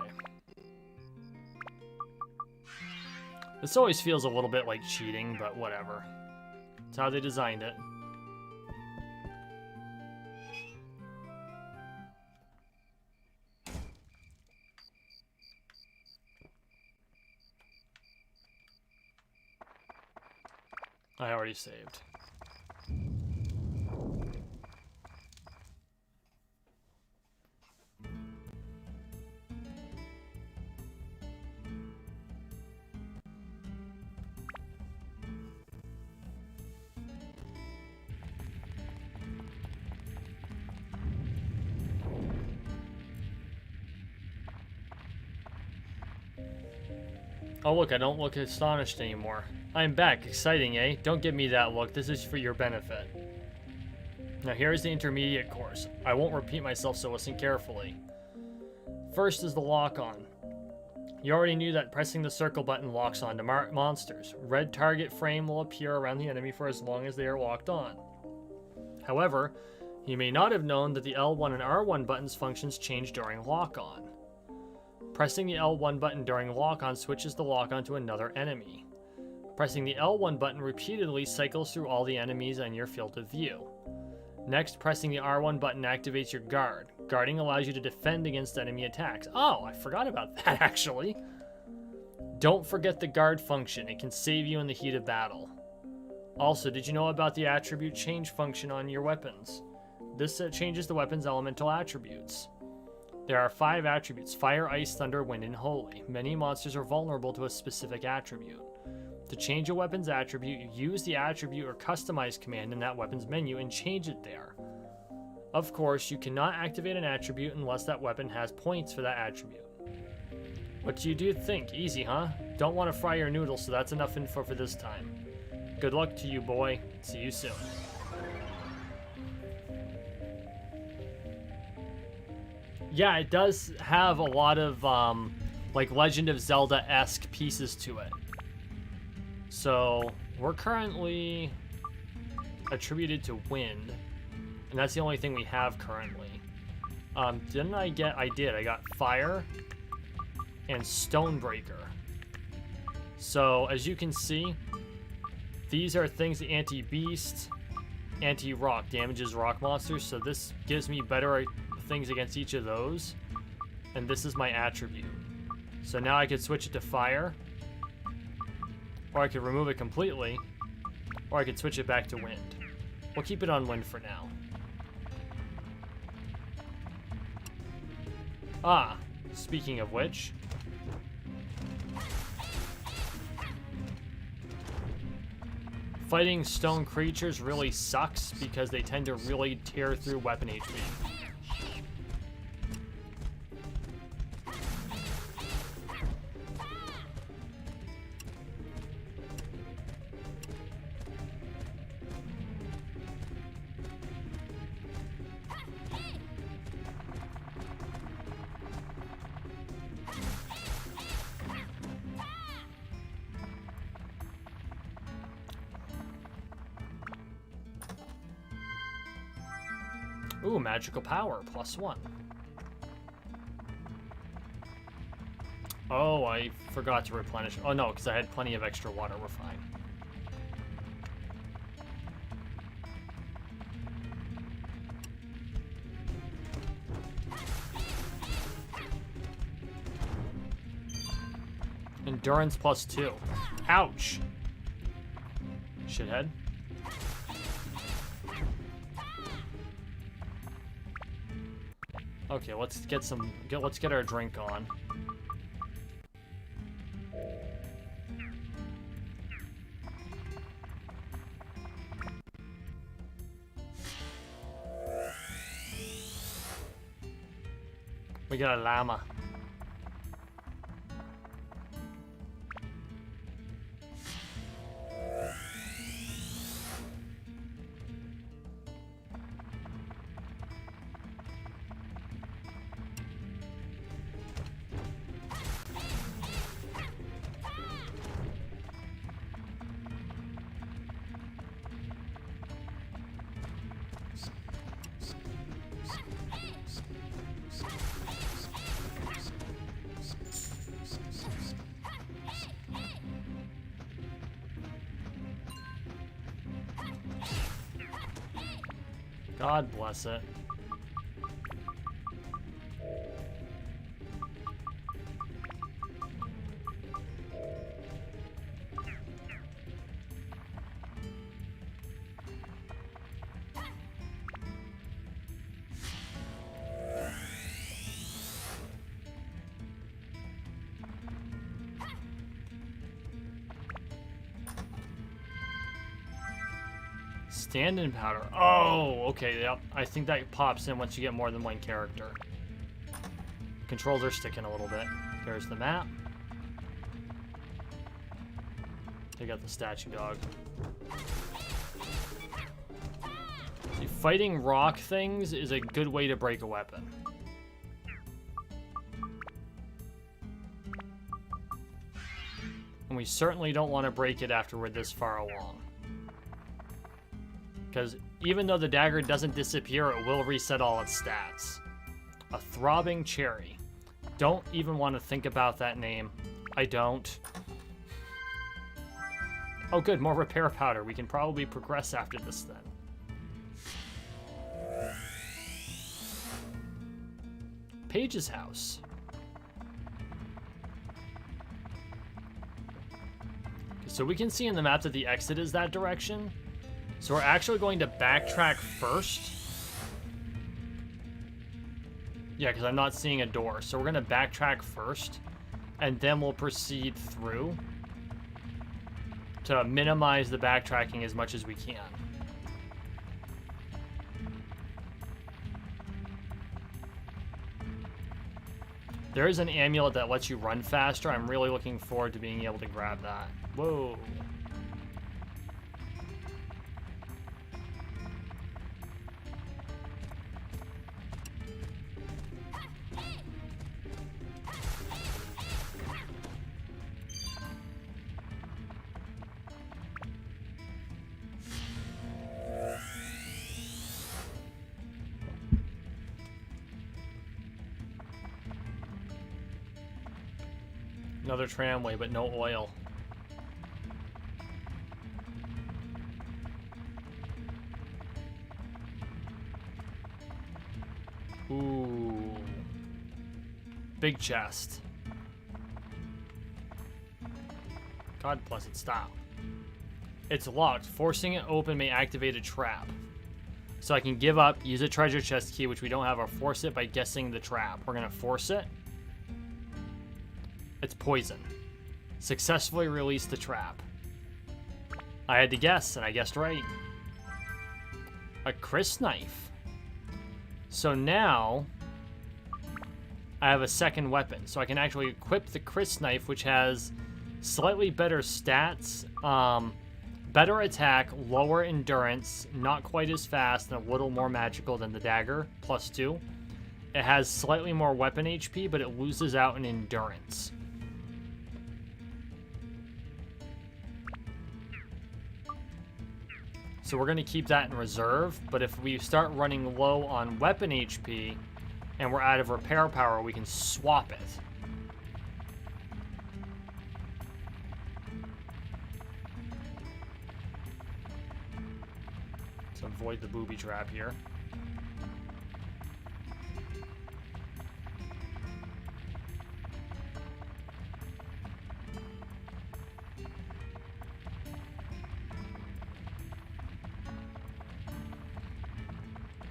This always feels a little bit like cheating, but whatever. It's how they designed it. I already saved. Oh look, I don't look astonished anymore. I'm back. Exciting, eh? Don't give me that look. This is for your benefit. Now here is the intermediate course. I won't repeat myself, so listen carefully. First is the lock-on. You already knew that pressing the circle button locks on to monsters. Red target frame will appear around the enemy for as long as they are locked on. However, you may not have known that the L1 and R1 buttons' functions change during lock-on. Pressing the L1 button during lock-on switches the lock-on to another enemy. Pressing the L1 button repeatedly cycles through all the enemies on your field of view. Next, pressing the R1 button activates your guard. Guarding allows you to defend against enemy attacks. Oh, I forgot about that, actually. Don't forget the guard function. It can save you in the heat of battle. Also, did you know about the attribute change function on your weapons? This changes the weapon's elemental attributes. There are 5 attributes: Fire, Ice, Thunder, Wind, and Holy. Many monsters are vulnerable to a specific attribute. To change a weapon's attribute, you use the attribute or customize command in that weapon's menu and change it there. Of course, you cannot activate an attribute unless that weapon has points for that attribute. What do you think? Easy, huh? Don't want to fry your noodles, so that's enough info for this time. Good luck to you, boy. See you soon. Yeah, it does have a lot of, like, Legend of Zelda-esque pieces to it. So, we're currently attributed to wind, and that's the only thing we have currently. Didn't I get, I did, I got fire and Stonebreaker. So, as you can see, these are things that anti-beast, anti-rock, damages rock monsters, so this gives me better things against each of those, and this is my attribute. So now I could switch it to fire, or I could remove it completely, or I could switch it back to wind. We'll keep it on wind for now. Ah, speaking of which, fighting stone creatures really sucks because they tend to really tear through weapon HP. Ooh, magical power, +1. Oh, I forgot to replenish. Oh no, because I had plenty of extra water. We're fine. Endurance +2. Ouch. Shithead. Okay, let's get our drink on. We got a llama. God bless it. Stand-in powder. Oh, okay, yep. I think that pops in once you get more than one character. Controls are sticking a little bit. There's the map. You got the statue dog. See, fighting rock things is a good way to break a weapon. And we certainly don't want to break it after we're this far along. Because even though the dagger doesn't disappear, it will reset all its stats. A throbbing cherry. Don't even want to think about that name. I don't. Oh good, more repair powder. We can probably progress after this then. Paige's house. So we can see in the map that the exit is that direction. So we're actually going to backtrack first. Yeah, because I'm not seeing a door. So we're going to backtrack first, and then we'll proceed through to minimize the backtracking as much as we can. There is an amulet that lets you run faster. I'm really looking forward to being able to grab that. Whoa. Another tramway, but no oil. Ooh. Big chest. God bless it, stop. It's locked. Forcing it open may activate a trap. So I can give up, use a treasure chest key, which we don't have, or force it by guessing the trap. We're gonna force it. It's poison. Successfully release the trap. I had to guess, and I guessed right. A Chris knife. So now I have a second weapon. So I can actually equip the Chris knife, which has slightly better stats, better attack, lower endurance, not quite as fast, and a little more magical than the dagger, +2. It has slightly more weapon HP, but it loses out in endurance. So we're going to keep that in reserve, but if we start running low on weapon HP and we're out of repair power, we can swap it. So avoid the booby trap here.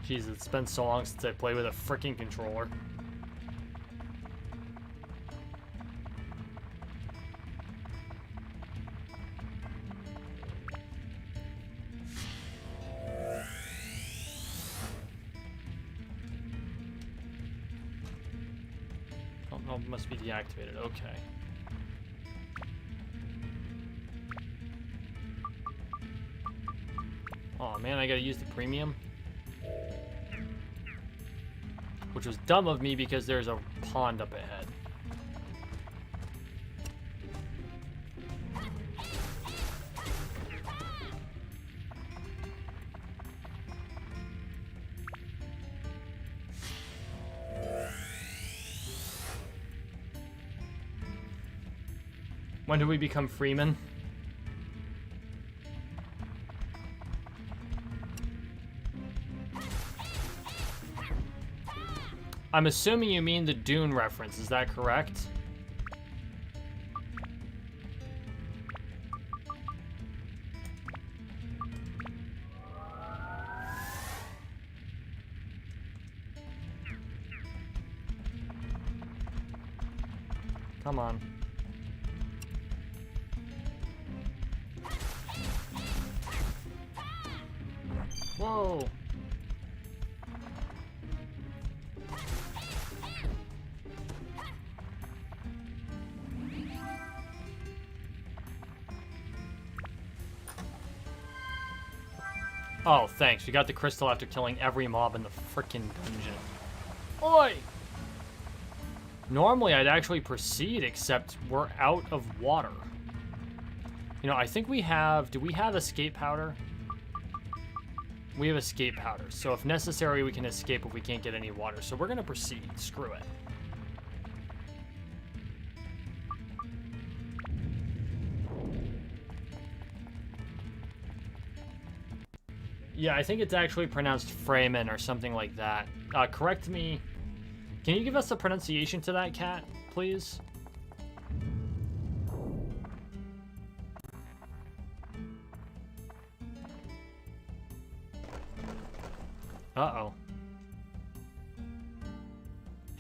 Jeez, it's been so long since I played with a freaking controller. Oh, no, it must be deactivated. Okay. Oh man, I gotta use the premium. Which was dumb of me because there's a pond up ahead. When do we become freemen? I'm assuming you mean the Dune reference, is that correct? Come on. Whoa. Oh, thanks. We got the crystal after killing every mob in the frickin' dungeon. Oi! Normally, I'd actually proceed, except we're out of water. You know, I think we have... Do we have escape powder? We have escape powder. So if necessary, we can escape if we can't get any water. So we're going to proceed. Screw it. Yeah, I think it's actually pronounced Freeman or something like that. Correct me. Can you give us a pronunciation to that, cat, please? Uh-oh.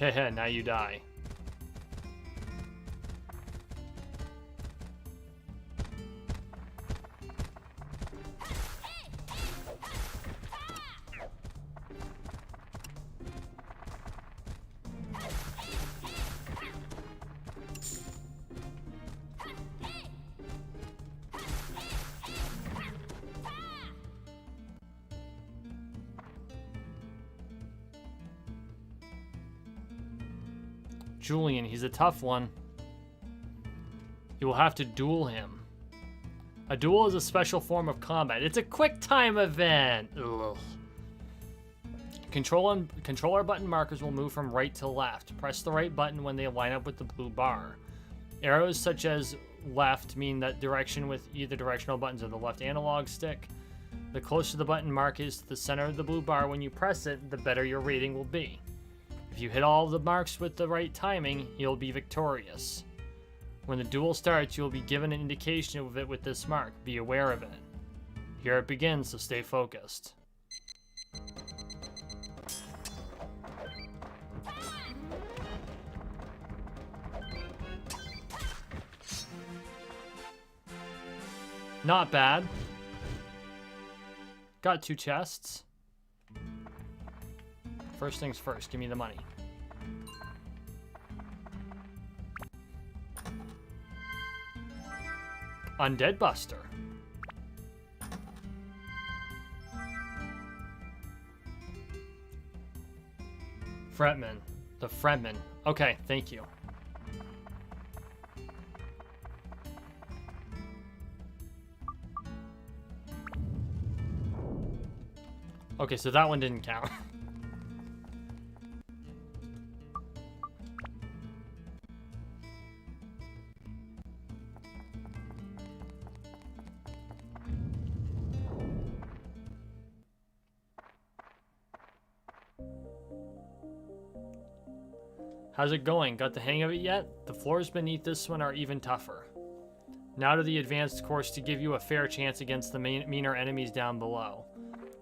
Heh, now you die. Julian, he's a tough one. You will have to duel him. A duel is a special form of combat. It's a quick time event. Ugh. Controller button markers will move from right to left. Press the right button when they line up with the blue bar. Arrows such as left mean that direction with either directional buttons or the left analog stick. The closer the button mark is to the center of the blue bar when you press it, the better your rating will be. If you hit all of the marks with the right timing, you'll be victorious. When the duel starts, you'll be given an indication of it with this mark. Be aware of it. Here it begins, so stay focused. Not bad. Got 2 chests. First things first, give me the money. Undead Buster. Fretman. The Fretman. Okay, thank you. Okay, so that one didn't count. How's it going? Got the hang of it yet? The floors beneath this one are even tougher. Now to the advanced course to give you a fair chance against the meaner enemies down below.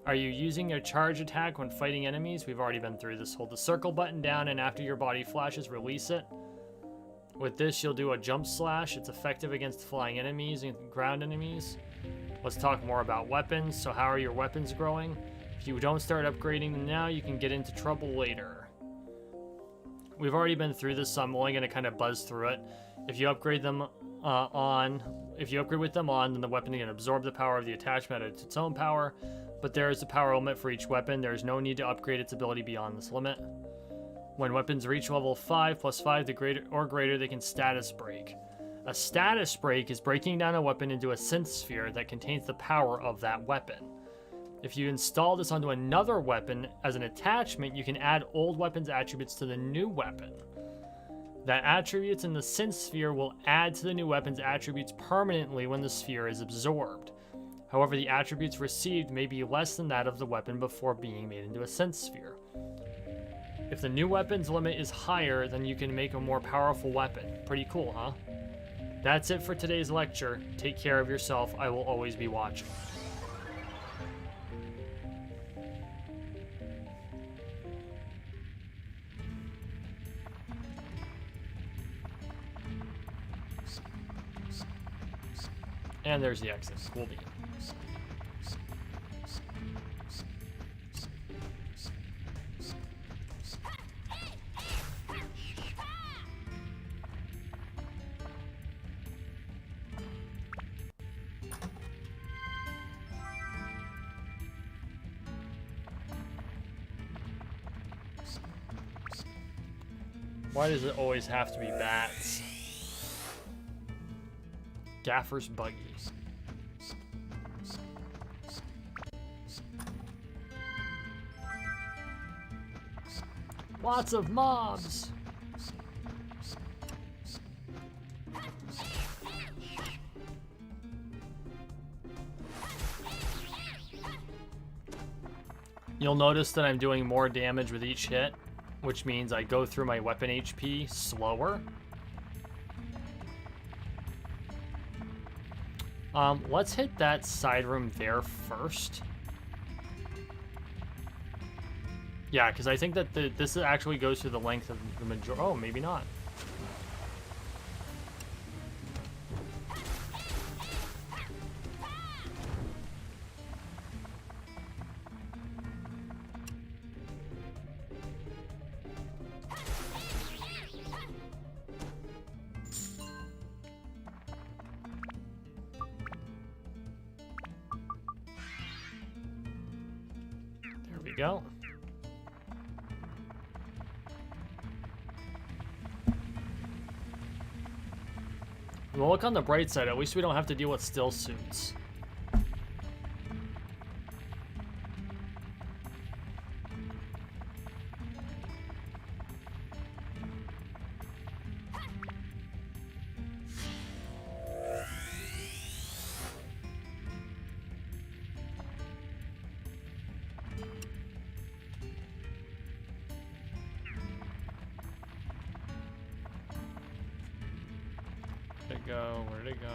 Are you using a charge attack when fighting enemies? We've already been through this. Hold the circle button down and after your body flashes, release it. With this, you'll do a jump slash. It's effective against flying enemies and ground enemies. Let's talk more about weapons. So how are your weapons growing? If you don't start upgrading them now, you can get into trouble later. We've already been through this, so I'm only going to kind of buzz through it. If you upgrade them if you upgrade with them on, then the weapon can absorb the power of the attachment at its own power, but there is a power limit for each weapon. There is no need to upgrade its ability beyond this limit. When weapons reach level 5 plus 5 or greater, they can status break. A status break is breaking down a weapon into a synth sphere that contains the power of that weapon. If you install this onto another weapon as an attachment, you can add old weapon's attributes to the new weapon. That attributes in the synth sphere will add to the new weapon's attributes permanently when the sphere is absorbed. However, the attributes received may be less than that of the weapon before being made into a synth sphere. If the new weapons limit is higher, then you can make a more powerful weapon. Pretty cool, huh? That's it for today's lecture. Take care of yourself. I will always be watching. And there's the exit. Cool bean. Why does it always have to be bats? Gaffer's buggies. Lots of mobs. You'll notice that I'm doing more damage with each hit, which means I go through my weapon HP slower. Let's hit that side room there first. Yeah, because I think that this actually goes through the length of the majority. Oh, maybe not. There we go. Well, look on the bright side. At least we don't have to deal with still suits. Where'd it go?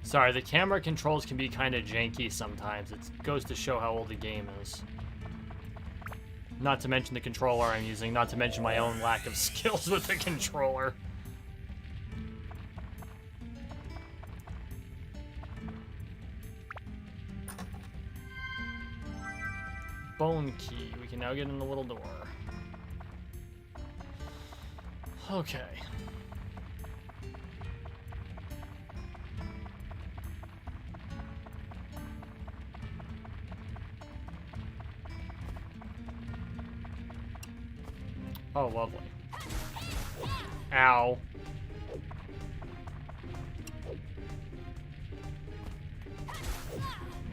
Sorry, the camera controls can be kind of janky sometimes. It goes to show how old the game is. Not to mention the controller I'm using, not to mention my own lack of skills with the controller. Bone key. We can now get in the little door. Okay. Oh, lovely. Ow.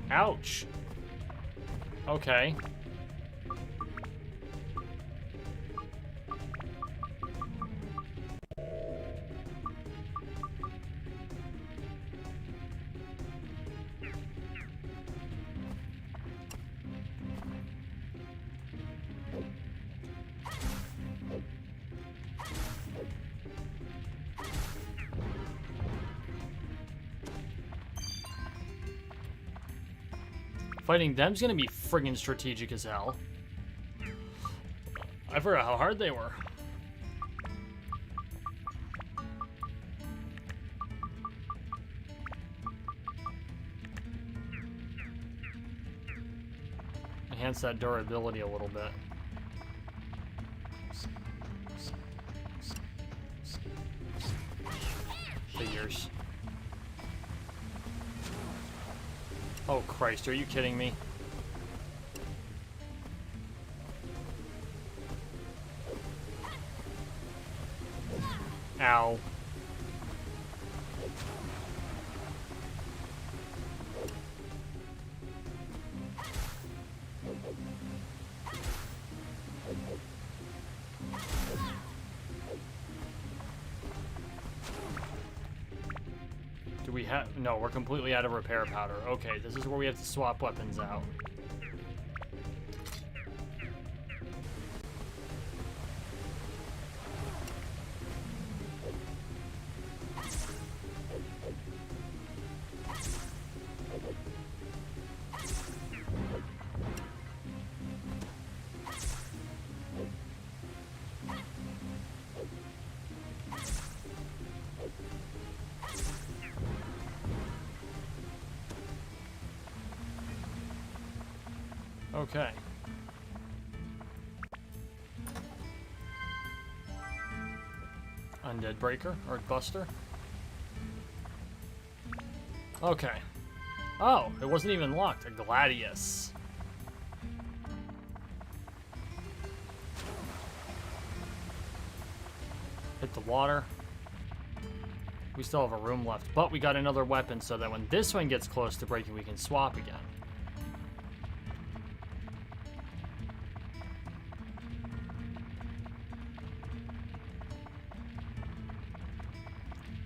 Ouch. Okay. Fighting them's gonna be friggin' strategic as hell. I forgot how hard they were. Enhance that durability a little bit. Figures. Oh Christ, are you kidding me? Ow. we have... No, we're completely out of repair powder. Okay, this is where we have to swap weapons out. Okay. Undead Breaker, or Buster. Okay. Oh, it wasn't even locked. A Gladius. Hit the water. We still have a room left, but we got another weapon so that when this one gets close to breaking, we can swap again.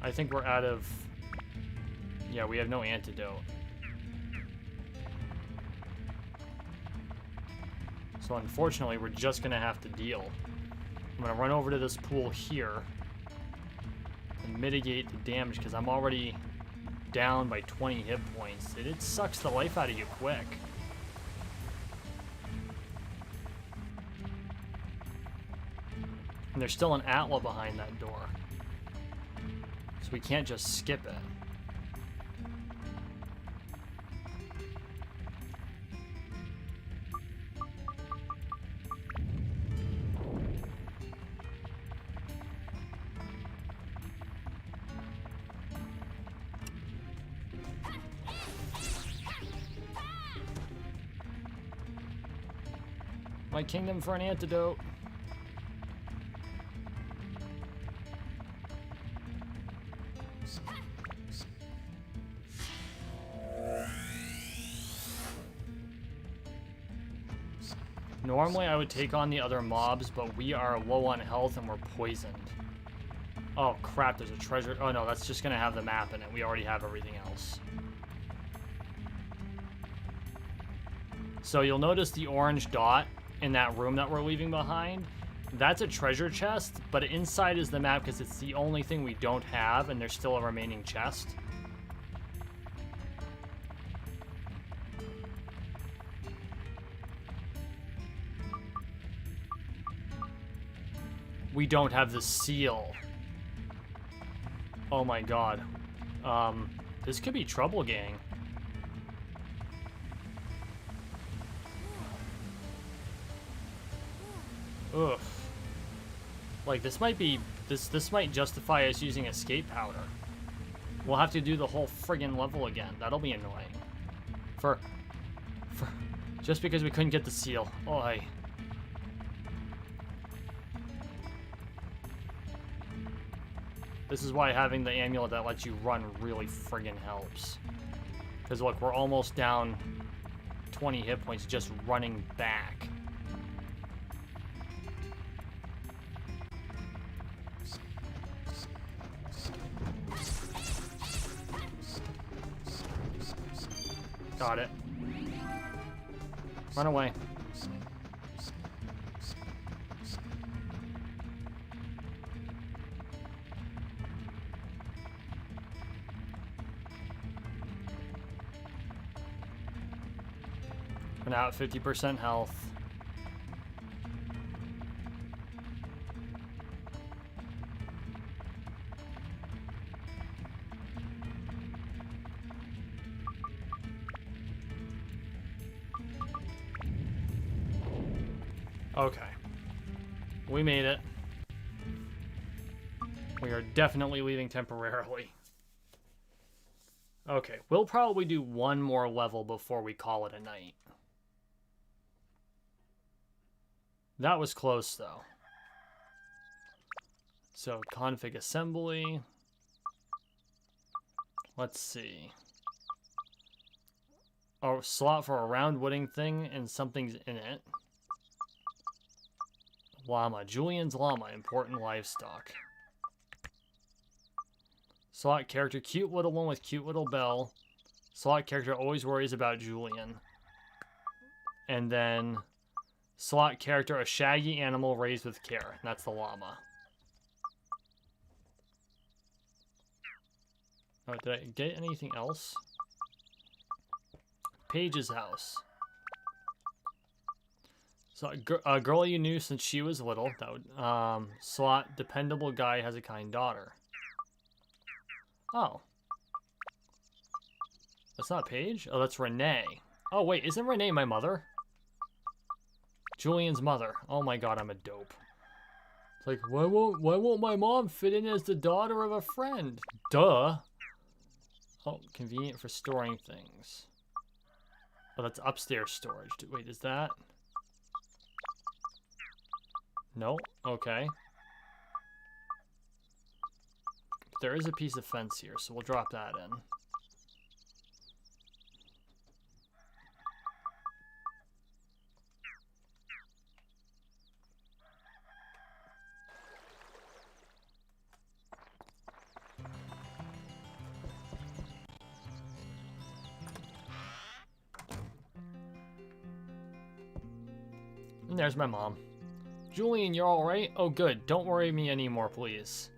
I think we're out of... Yeah, we have no antidote. So unfortunately, we're just going to have to deal. I'm going to run over to this pool here and mitigate the damage because I'm already down by 20 hit points. It sucks the life out of you quick. And there's still an Atla behind that door. So we can't just skip it. My kingdom for an antidote. Normally I would take on the other mobs, but we are low on health and we're poisoned. Oh crap, there's a treasure. Oh no, that's just gonna have the map in it. We already have everything else. So you'll notice the orange dot in that room that we're leaving behind. That's a treasure chest, but inside is the map because it's the only thing we don't have, and there's still a remaining chest. We don't have the seal. Oh my god. This could be trouble, gang. Ugh. Like, this might be... This might justify us using escape powder. We'll have to do the whole friggin' level again. That'll be annoying. For... Just because we couldn't get the seal. Oy. This is why having the amulet that lets you run really friggin' helps. Because look, we're almost down 20 hit points just running back. Got it. Run away. We're now at 50% health. Okay. We made it. We are definitely leaving temporarily. Okay, we'll probably do one more level before we call it a night. That was close, though. So, config assembly. Let's see. Oh, slot for a round wooden thing and something's in it. Llama. Julian's llama. Important livestock. Slot character, cute little one with cute little bell. Slot character always worries about Julian. And then slot character, a shaggy animal raised with care. That's the llama. Oh, did I get anything else? Paige's house. So a girl you knew since she was little. That would slot dependable guy has a kind daughter. Oh. That's not Paige? Oh, that's Renee. Oh, wait, isn't Renee my mother? Julian's mother. Oh my god, I'm a dope. It's like, why won't my mom fit in as the daughter of a friend? Duh. Oh, convenient for storing things. Oh, that's upstairs storage. Wait, is that? No? Okay. There is a piece of fence here, so we'll drop that in. And there's my mom. Julian, you're all right? Oh, good. Don't worry me anymore, please.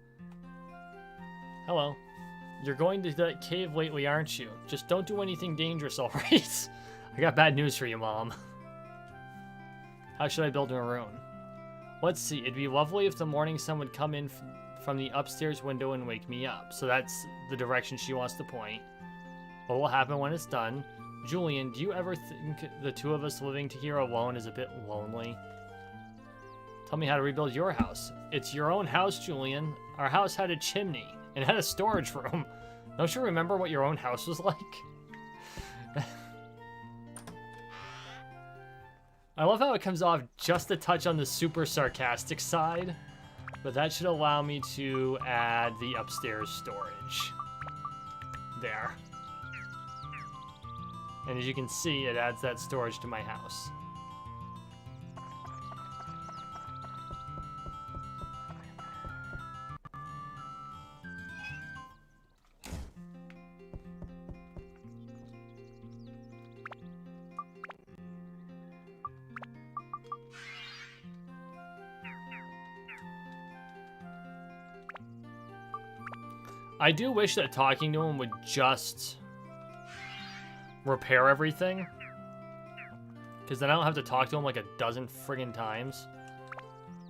Hello. You're going to that cave lately, aren't you? Just don't do anything dangerous, all right? I got bad news for you, Mom. How should I build a maroon? Let's see. It'd be lovely if the morning sun would come in from the upstairs window and wake me up. So that's the direction she wants to point. What will happen when it's done? Julian, do you ever think the two of us living here alone is a bit lonely? Tell me how to rebuild your house. It's your own house, Julian. Our house had a chimney and had a storage room. Don't you remember what your own house was like? I love how it comes off just a touch on the super sarcastic side, but that should allow me to add the upstairs storage. There. And as you can see, it adds that storage to my house. I do wish that talking to him would just repair everything, because then I don't have to talk to him like a dozen friggin' times.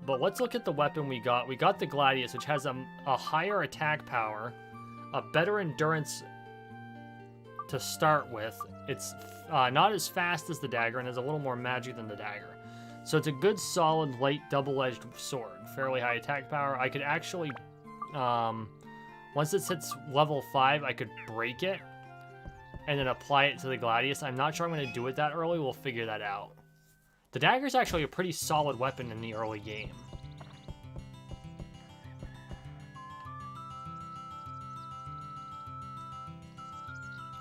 But let's look at the weapon we got. We got the Gladius, which has a higher attack power, a better endurance to start with. It's not as fast as the Dagger and has a little more magic than the Dagger. So it's a good, solid, light, double-edged sword. Fairly high attack power. I could actually, once it hits level 5, I could break it and then apply it to the Gladius. I'm not sure I'm going to do it that early. We'll figure that out. The Dagger is actually a pretty solid weapon in the early game.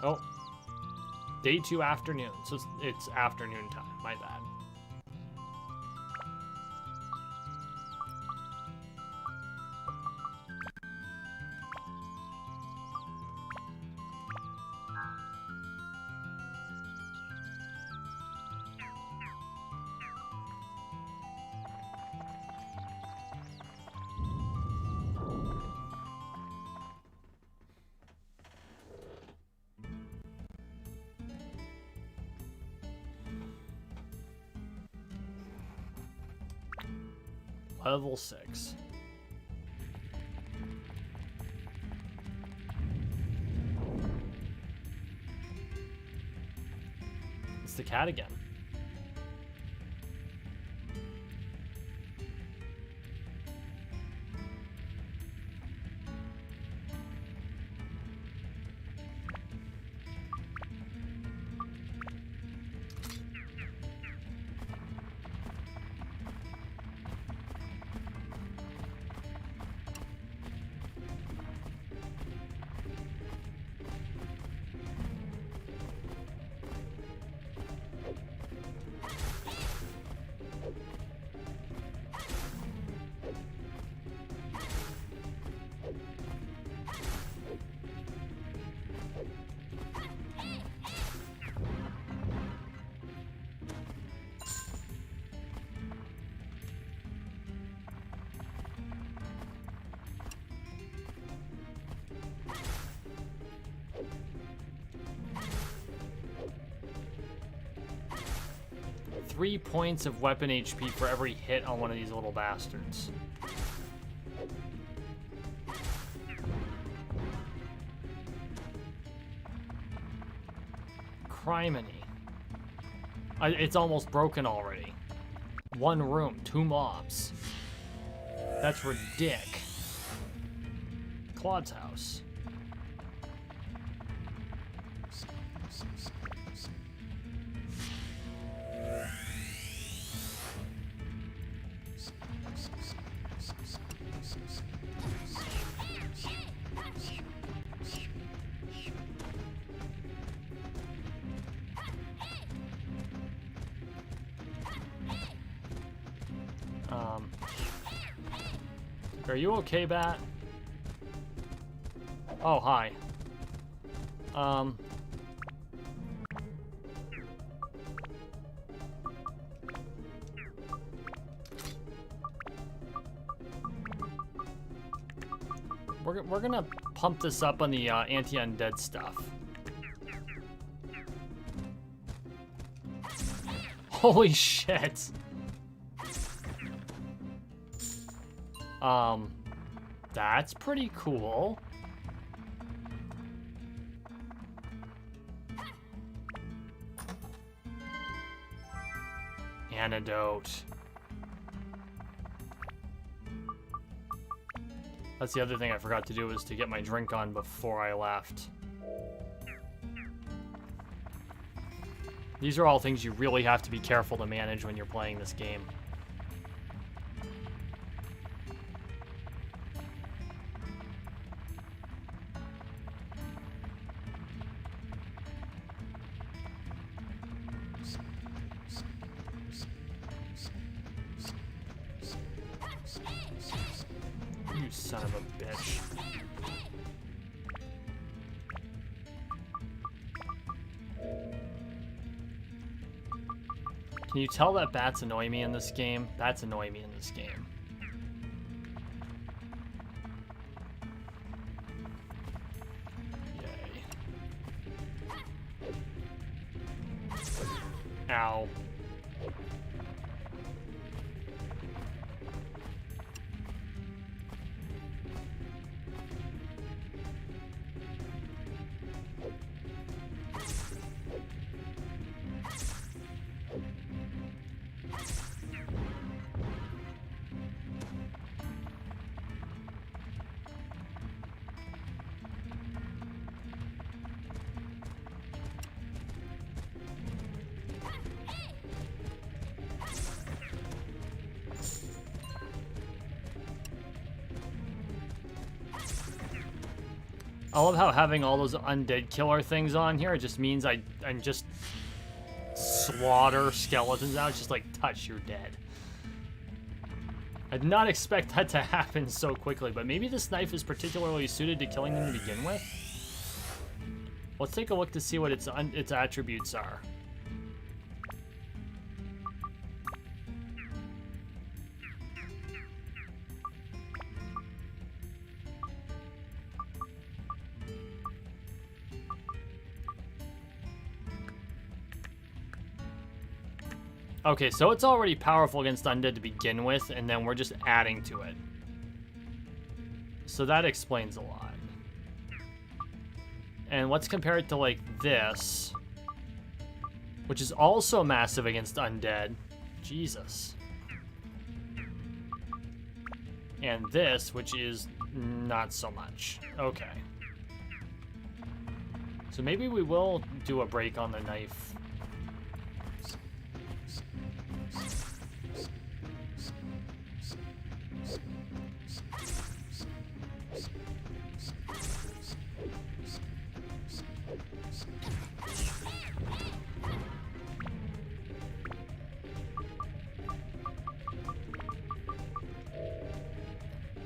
Oh. Day 2 afternoon. So it's afternoon time. My bad. Level 6. It's the cat again. 3 points of weapon HP for every hit on one of these little bastards. Criminy. It's almost broken already. 1 room, 2 mobs. That's ridic. Claude's house. Are you okay, Bat? Oh, hi. We're gonna pump this up on the anti-undead stuff. Holy shit! That's pretty cool. Antidote. That's the other thing I forgot to do, was to get my drink on before I left. These are all things you really have to be careful to manage when you're playing this game. Son of a bitch. Can you tell that bats annoy me in this game? Bats annoy me in this game. Yay. Ow. I love how having all those undead killer things on here, it just means I just slaughter skeletons out. It's just like, touch, you're dead. I did not expect that to happen so quickly, but maybe this knife is particularly suited to killing them to begin with. Let's take a look to see what its attributes are. Okay, so it's already powerful against undead to begin with, and then we're just adding to it. So that explains a lot. And let's compare it to, like, this, which is also massive against undead. Jesus. And this, which is not so much. Okay. So maybe we will do a break on the knife.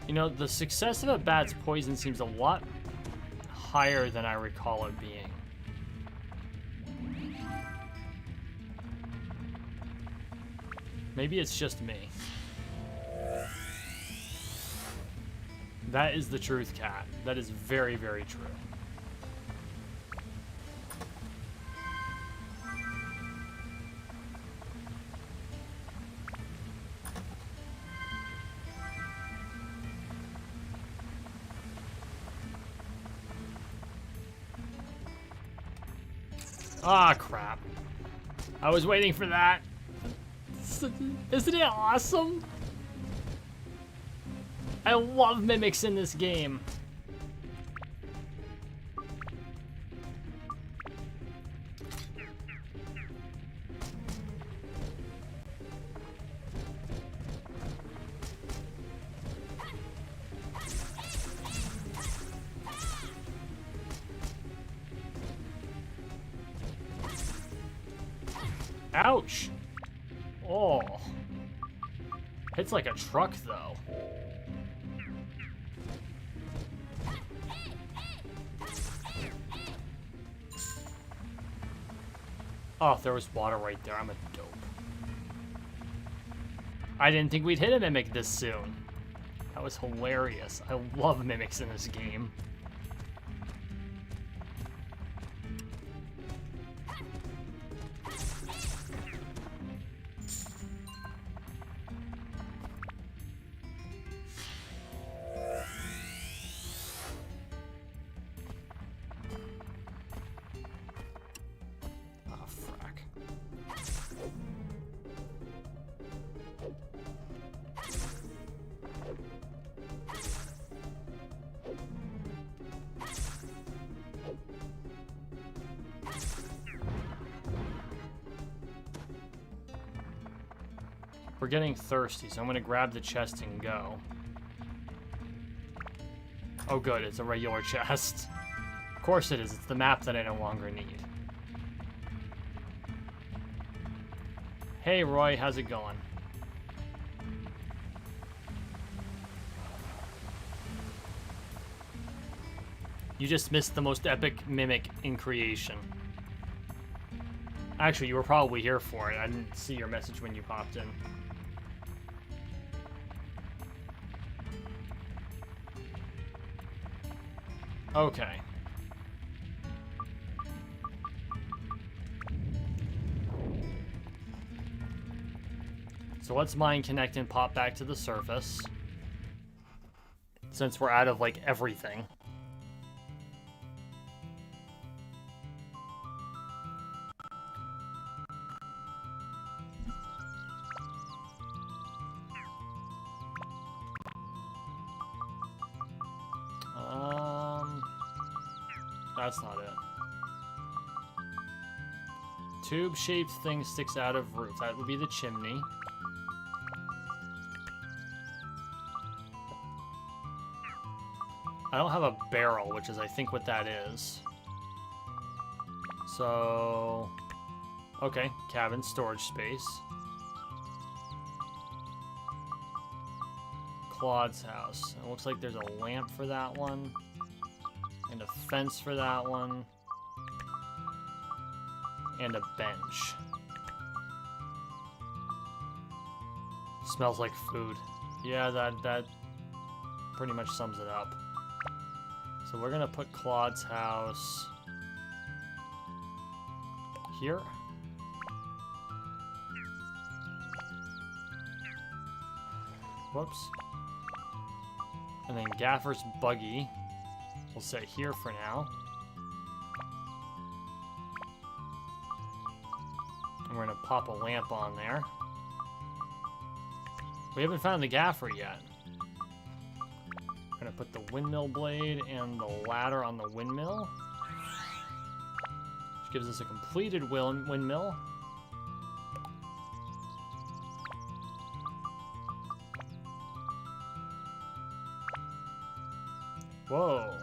You know, the success of a bat's poison seems a lot higher than I recall it being. Maybe it's just me. That is the truth, Cat. That is very, very true. Ah, crap. I was waiting for that. Isn't it awesome? I love mimics in this game. Ouch. Oh. Hits like a truck, though. Oh, there was water right there. I'm a dope. I didn't think we'd hit a mimic this soon. That was hilarious. I love mimics in this game. We're getting thirsty, so I'm gonna grab the chest and go. Oh good, it's a regular chest. Of course it is, it's the map that I no longer need. Hey Roy, how's it going? You just missed the most epic mimic in creation. Actually, you were probably here for it. I didn't see your message when you popped in. Okay. So let's mine connect and pop back to the surface. Since we're out of, like, everything. That's not it. Tube-shaped thing sticks out of roof. That would be the chimney. I don't have a barrel, which is I think what that is. So... okay, cabin, storage space. Claude's house. It looks like there's a lamp for that one. And a fence for that one. And a bench. Smells like food. Yeah, that pretty much sums it up. So we're gonna put Claude's house here. Whoops. And then Gaffer's buggy. We'll set here for now. And we're gonna pop a lamp on there. We haven't found the gaffer yet. We're gonna put the windmill blade and the ladder on the windmill. Which gives us a completed windmill. Whoa.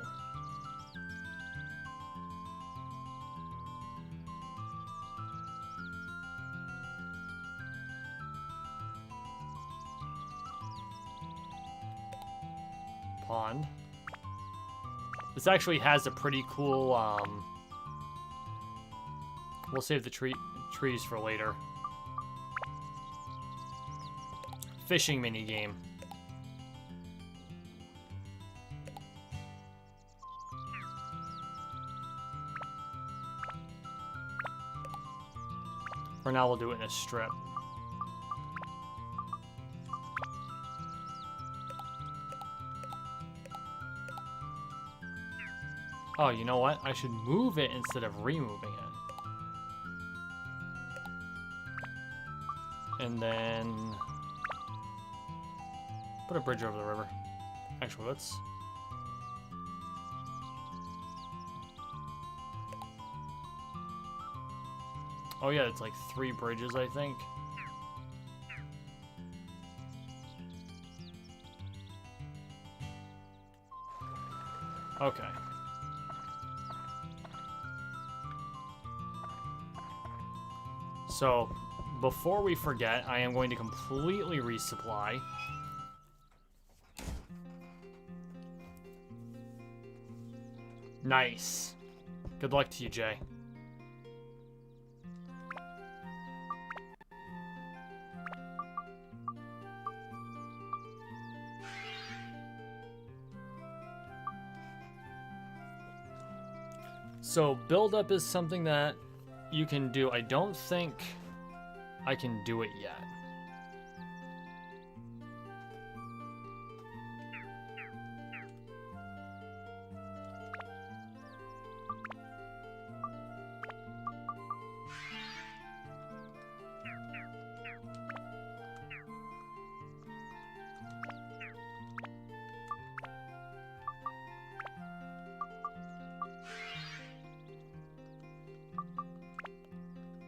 Pond. This actually has a pretty cool, we'll save the trees for later. Fishing minigame. For now, we'll do it in a strip. Oh, you know what? I should move it instead of removing it. And then put a bridge over the river. Actually, let's... Oh yeah, it's like 3 bridges, I think. Okay. So, before we forget, I am going to completely resupply. Nice. Good luck to you, Jay. So, build up is something that you can do. I don't think I can do it yet.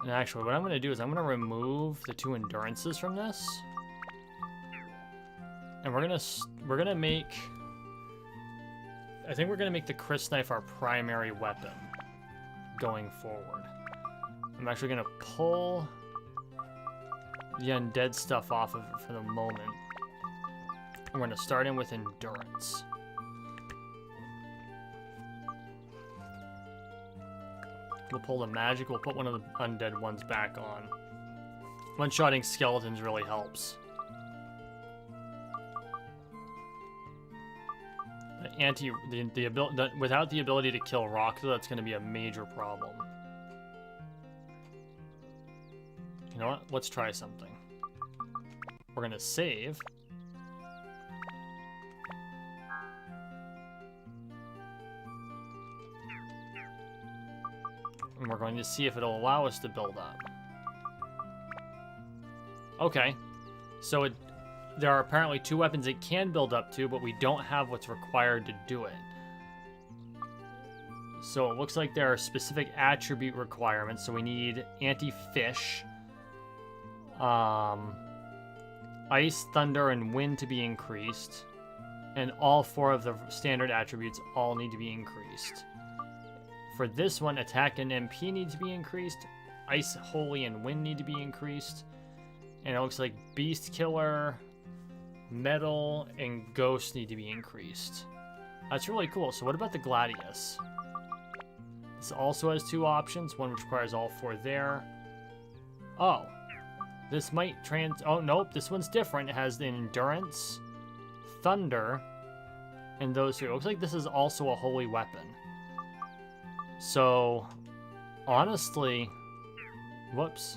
And actually, what I'm going to do is I'm going to remove the 2 endurances from this. And we're going to make... I think we're going to make the Chris knife our primary weapon going forward. I'm actually going to pull the undead stuff off of it for the moment. I'm going to start in with endurance. We'll pull the magic, we'll put one of the undead ones back on. One-shotting skeletons really helps. Without the ability to kill rock, though, that's going to be a major problem. You know what? Let's try something. We're going to save. And we're going to see if it'll allow us to build up. Okay. So there are apparently 2 weapons it can build up to, but we don't have what's required to do it. So it looks like there are specific attribute requirements. So we need anti-fish, ice, thunder, and wind to be increased. And all 4 of the standard attributes all need to be increased. For this one, attack and MP need to be increased. Ice, holy, and wind need to be increased. And it looks like beast killer, metal, and ghost need to be increased. That's really cool. So what about the gladius? This also has 2 options. One which requires all 4 there. Oh. This might oh, nope. This one's different. It has the endurance, thunder, and those 2. It looks like this is also a holy weapon. So, honestly, whoops.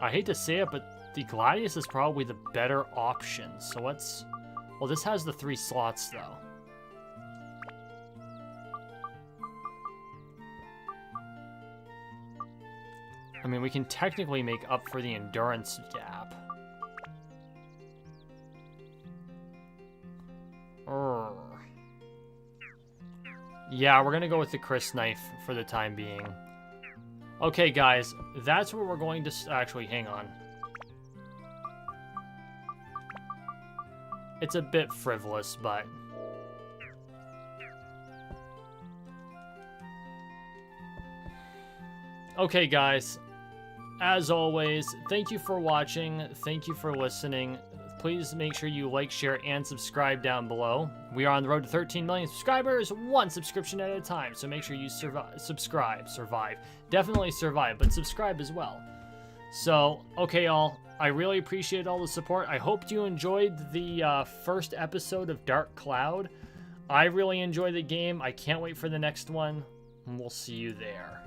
I hate to say it, but the Gladius is probably the better option. So let's... Well, this has the 3 slots, though. I mean, we can technically make up for the endurance gap. Yeah, we're gonna go with the Chris knife for the time being. Okay, guys, that's where we're going to... Actually, hang on. It's a bit frivolous, but... Okay, guys. As always, thank you for watching. Thank you for listening. Please make sure you like, share, and subscribe down below. We are on the road to 13 million subscribers, 1 subscription at a time. So make sure you survive. Definitely survive, but subscribe as well. So, okay, all. I really appreciate all the support. I hope you enjoyed the first episode of Dark Cloud. I really enjoyed the game. I can't wait for the next one. And we'll see you there.